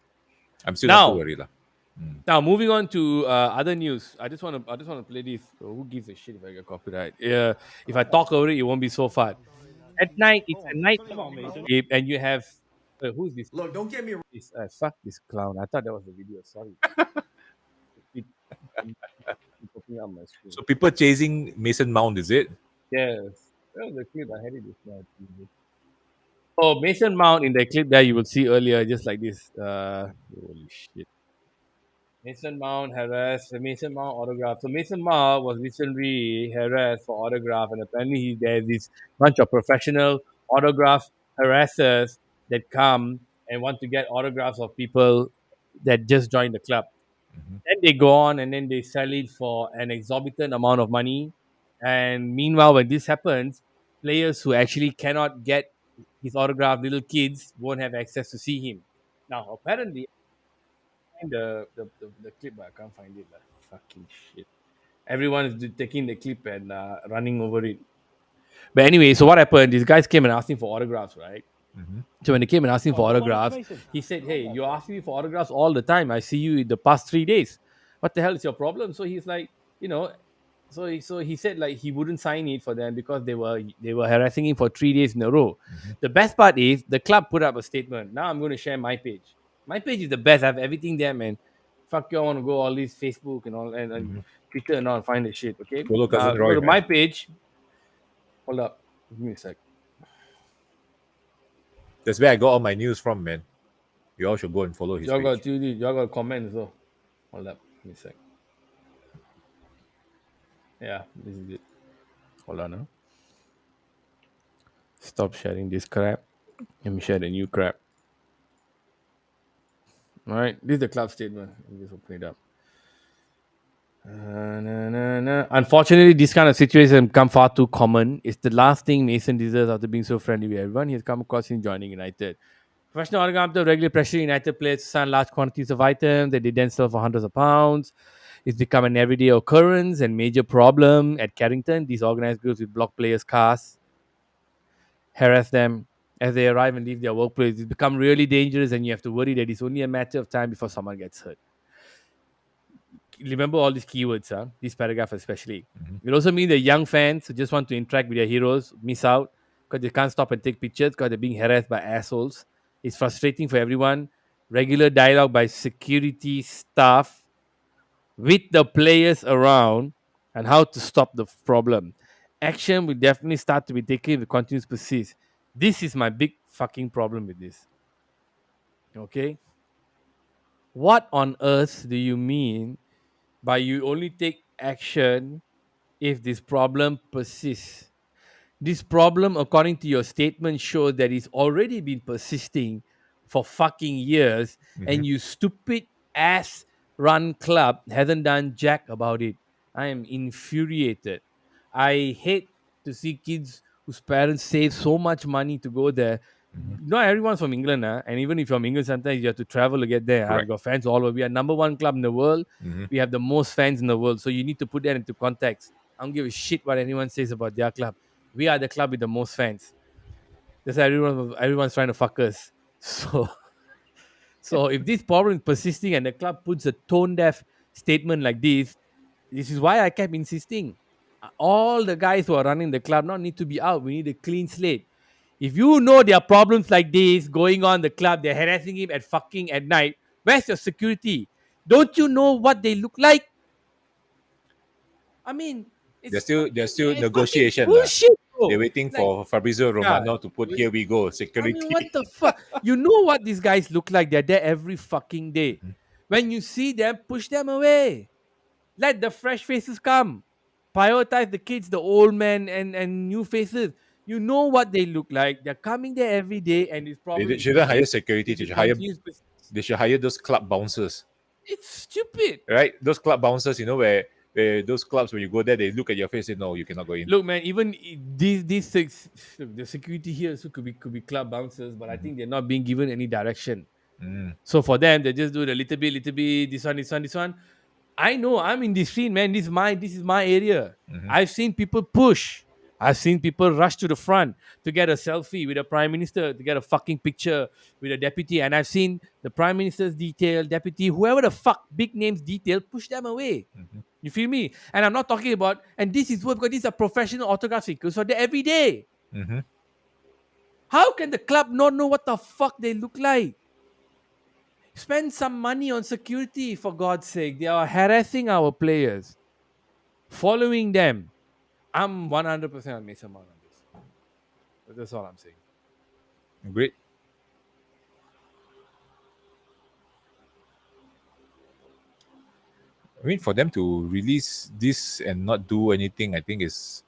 I'm still not too Now, worried lah. moving on to other news. I just want to play this. So who gives a shit if I get copyright? Yeah, if I talk over it, it won't be so far. At night, it's a night escape, and you have who's this? This fuck this clown. I thought that was the video. Sorry. It, it popping up on my screen. So people chasing Mason Mount, is it? Yes, that was the clip. I had it just now. Oh, Mason Mount in the clip that you will see earlier, just like this. Holy shit. Mason Mount harassed Mason Mount autograph. So Mason Mount was recently harassed for autograph, and apparently there's this bunch of professional autograph harassers that come and want to get autographs of people that just joined the club. Mhm, Then they go on and then they sell it for an exorbitant amount of money. And meanwhile, when this happens, players who actually cannot get his autograph, little kids, won't have access to see him. Now, apparently, find the clip, but I can't find it. Fucking shit. Everyone is taking the clip and running over it. But anyway, so what happened? These guys came and asked him for autographs, right? mhm, So when they came and asked him for autographs, he said, "Hey, you're asking me for autographs all the time. I see you in the past 3 days. What the hell is your problem?" So he's like, you know, so he said like he wouldn't sign it for them because they were harassing him for 3 days in a row. mhm, The best part is the club put up a statement. Now I'm going to share my page. My page is the best. I have everything there, man. Fuck you, I want to go all these Facebook and all and mhm. Twitter and all and find the shit. Okay, Follow now cousin go Roy, to man. my page. Hold up, give me a sec. That's where I got all my news from, man. You all should go and follow his Y'all got page. to y'all got comments though. Hold up, give me a sec. Yeah, this is it. Hold on, huh? Stop sharing this crap. Let me share the new crap. All right, this is the club statement. Let me just open it up. Unfortunately, this kind of situation become far too common. It's the last thing Mason deserves after being so friendly with everyone he has come across in joining United. Professional autograph regularly pressure United players to sign large quantities of items that they then sell for hundreds of pounds. It's become an everyday occurrence and major problem at Carrington. These organized groups will block players' cars, harass them as they arrive and leave their workplace. It's become really dangerous, and you have to worry that it's only a matter of time before someone gets hurt. Remember all these keywords, huh? This paragraph especially. Mhm, It also means that young fans who just want to interact with their heroes miss out because they can't stop and take pictures because they're being harassed by assholes. It's frustrating for everyone. Regular dialogue by security staff with the players around and how to stop the problem. Action will definitely start to be taken if it continues to persist. This is my big fucking problem with this. Okay? What on earth do you mean by you only take action if this problem persists? This problem, according to your statement, shows that it's already been persisting for fucking years, mhm, and you stupid ass run club hasn't done jack about it. I am infuriated. I hate to see kids whose parents save so much money to go there. mhm. Not everyone's from England, and even if you're from England, sometimes you have to travel to get there. I've Correct. got fans all over. We are number one club in the world. Mhm, We have the most fans in the world. So you need to put that into context. I don't give a shit what anyone says about their club. We are the club with the most fans. That's why everyone's trying to fuck us. So so if this problem is persisting and the club puts a tone deaf statement like this is why I kept insisting. All the guys who are running the club now need to be out. We need a clean slate. If you know there are problems like this going on in the club, they're harassing him at fucking at night. Where's your security? Don't you know what they look like? I mean, It's There's fucking, still it's fucking negotiation lah. bullshit, They're bro. waiting Like, for Fabrizio yeah, Romano to put here we go I mean, security. what the fuck? You know what these guys look like? They're there every fucking day. Mhm. When you see them, push them away. Let the fresh faces come. Prioritize the kids, the old men, and new faces. You know what they look like. They're coming there every day, and it's They probably shouldn't hire security. it's a continuous business. They should hire those club bouncers, It's stupid. right? Those club bouncers, where those clubs where you go there, they look at your face and no, you cannot go in. Look, man, even these six, the security here also could be club bouncers, but I Mhm. think they're not being given any direction. Mm, So for them, they just do the little bit, this one. I know I'm in this scene, man. This is my area. mhm, I've seen people push. I've seen people rush to the front to get a selfie with a prime minister, to get a fucking picture with a deputy. And I've seen the prime minister's detail, deputy, whoever the fuck, big names detail, push them away. mhm, You feel me? And I'm not talking about, and this is what, because these are professional autograph seekers, so they're every day. mhm. How can the club not know what the fuck they look like? Spend some money on security, for God's sake. They are harassing our players, following them. I'm 100% on Mason Mount on this. That's all I'm saying. Great. I mean, for them to release this and not do anything, I think is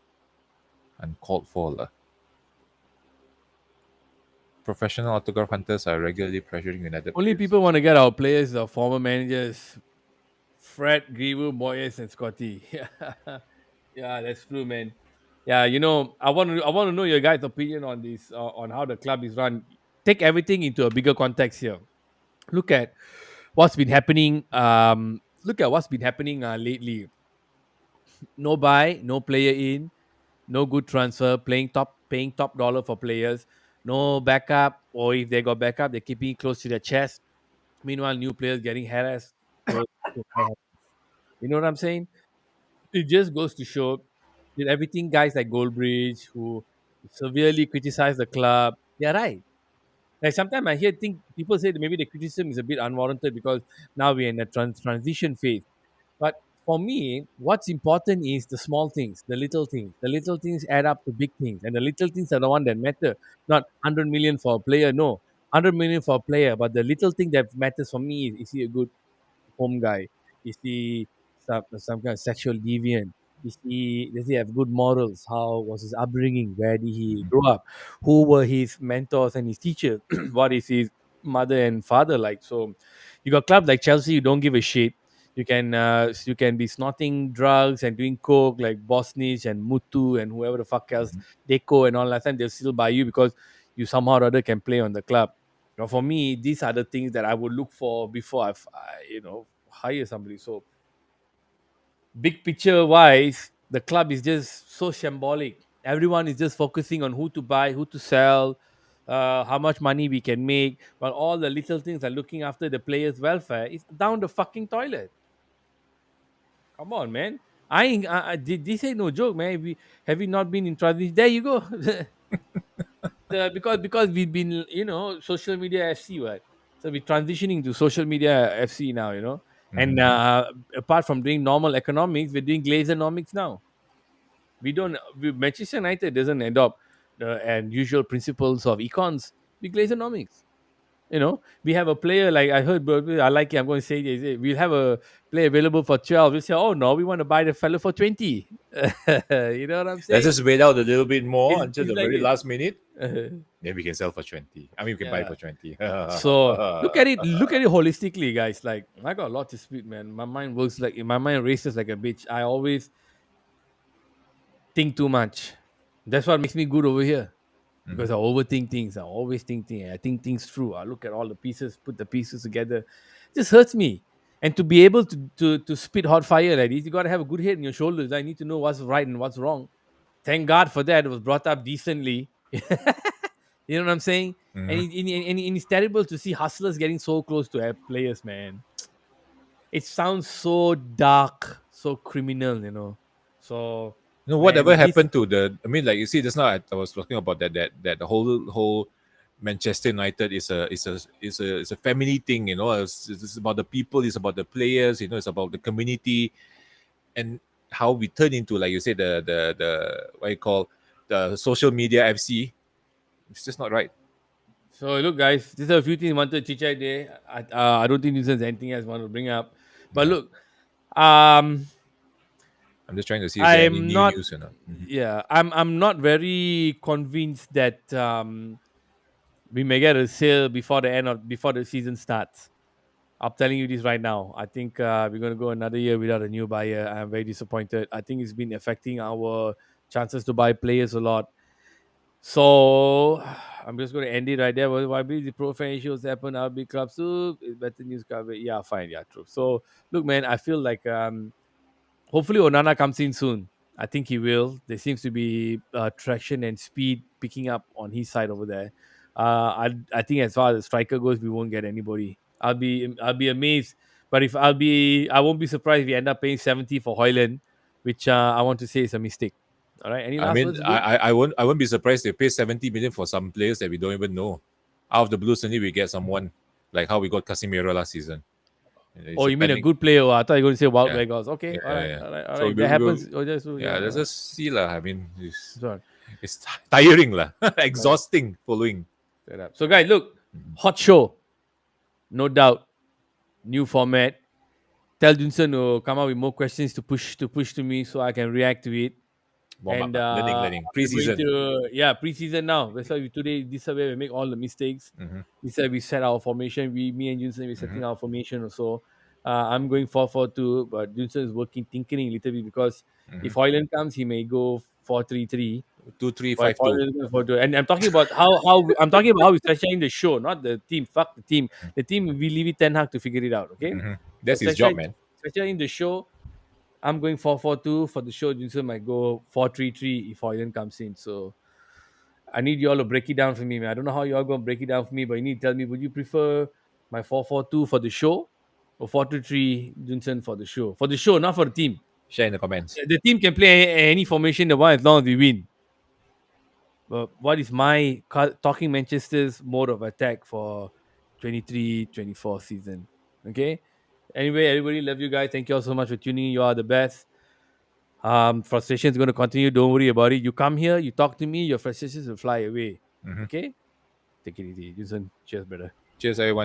uncalled for. Lah. Professional autograph hunters are regularly pressuring United Only players. people want to get our players, the former managers, Fred, Greenwood, Moyes, and Scotty. Yeah, that's true, man. Yeah, I want to know your guys' opinion on this, on how the club is run. Take everything into a bigger context here. Look at what's been happening. Look at what's been happening lately. No buy, no player in, no good transfer, paying top dollar for players, no backup, or if they got backup, they're keeping it close to their chest. Meanwhile, new players getting harassed. So, you know what I'm saying? It just goes to show that everything guys like Goldbridge who severely criticize the club, they're right. Like sometimes I hear think people say that maybe the criticism is a bit unwarranted because now we're in a transition phase. But for me, what's important is the small things, the little things. The little things add up to big things, and the little things are the one that matter. Not 100 million for a player, no, 100 million for a player. But the little thing that matters for me is he a good home guy? Is he some kind of sexual deviant? Does he have good morals? How was his upbringing? Where did he grow up? Who were his mentors and his teachers? What is his mother and father like? So you got clubs like Chelsea, you don't give a shit. You can be snorting drugs and doing coke like Bosnich and Mutu and whoever the fuck else, Mhm, Deco and all that time, they'll still buy you because you somehow or other can play on the club. Now, for me, these are the things that I would look for before hire somebody. So, big picture wise, the club is just so shambolic. Everyone is just focusing on who to buy, who to sell, how much money we can make, while all the little things are looking after the players' welfare is down the fucking toilet. Come on, man. This ain't no joke, man. Have we not been in transition? There you go. Because we've been social media FC, what, so we're transitioning to social media FC now, and mhm, apart from doing normal economics, we're doing glazeonomics now. Manchester United doesn't adopt the and usual principles of econs. We glazeonomics. We have a player like I heard, but I like it. I'm going to say this. We'll have a player available for 12. We say, oh no, we want to buy the fellow for 20. You know what I'm Let's saying? just wait out a little bit more It's, until it's the like very this. last minute. Then we can sell for 20. I mean, we can buy Yeah. for 20. So look at it holistically, guys. Like I got a lot to speak, man. My mind races like a bitch. I always think too much. That's what makes me good over here. Mhm, Because I overthink things. I always think things. I think things through. I look at all the pieces, put the pieces together. It just hurts me. And to be able to spit hot fire like this, you gotta have a good head in your shoulders. I need to know what's right and what's wrong. Thank God for that. It was brought up decently. You know what I'm saying? And, mhm. and it's terrible to see hustlers getting so close to players, man. It sounds so dark, so criminal. So, Whatever man, this happened to the? I mean, like you see, just now I was talking about that the whole Manchester United is a family thing. It's about the people. It's about the players. It's about the community. And how we turn into, like you said, the what you call the social media FC. It's just not right. So look, guys, these are a few things I wanted to chit chat there. I don't think there's anything else I want to bring up. But Yeah, look, um, I'm just trying to see is there any I'm new not. news or not. Yeah, I'm not very convinced that we may get a sale before the season starts. I'm telling you this right now. I think we're going to go another year without a new buyer. I'm very disappointed. I think it's been affecting our chances to buy players a lot. So I'm just going to end it right there. Why be the profile issues happen? I'll be clubs too. It's better news coverage. Yeah, fine. Yeah, true. So look, man, I feel like hopefully Onana comes in soon. I think he will. There seems to be traction and speed picking up on his side over there. I think as far as the striker goes, we won't get anybody. I'll be amazed. But if I won't be surprised if we end up paying 70 for Hoyland, which I want to say is a mistake. All right. Any I last mean, words, bro? I won't be surprised if they pay 70 million for some players that we don't even know. Out of the blue, suddenly we get someone like how we got Casemiro last season. It's Oh, a you mean a panic. good player? I thought you were going to say Wild Yeah, Records. Okay. yeah, All yeah, right. yeah. All right. All So right. That happens. Oh, just, yeah, yeah. let's All right. just see lah. I mean, Sorry. it's tiring lah, All right. exhausting following. Straight up. So, guys, look, hot show, no doubt. New format. Tell Junson to come up with more questions to push to me so I can react to it. Warm up And lah, learning. we're going Pre-season. to preseason now. That's why today this is where we make all the mistakes. Mm-hmm, This is where we set our formation. Me and Junson we're mm-hmm, setting our formation also. I'm going 4-4-2, but Junson is working tinkering a little bit because mm-hmm. if Hoyland comes, he may go 4-3-3. Two, three, But five, two. Hoyland is 4-2. And I'm talking about how I'm talking about how we structuring the show, not the team. Fuck the team. The team we leave it Ten Hag to figure it out. Okay. Mm-hmm. So That's his job, man. structuring the show. I'm going 4-4-2 for the show. Junson might go 4-3-3 if Hoyland comes in. So I need you all to break it down for me, man. I don't know how you all going to break it down for me, but you need to tell me, would you prefer my 4-4-2 for the show or 4-3-3 Junson for the show? For the show, not for the team. Share in the comments. The team can play any formation they want as long as we win. But what is my talking Manchester's mode of attack for 23-24 season? Okay. Anyway, everybody, love you guys. Thank you all so much for tuning in. You are the best. Frustration is going to continue. Don't worry about it. You come here, you talk to me, your frustrations will fly away. Mm-hmm. Okay? Take it easy. Jason. Cheers, brother. Cheers, everyone.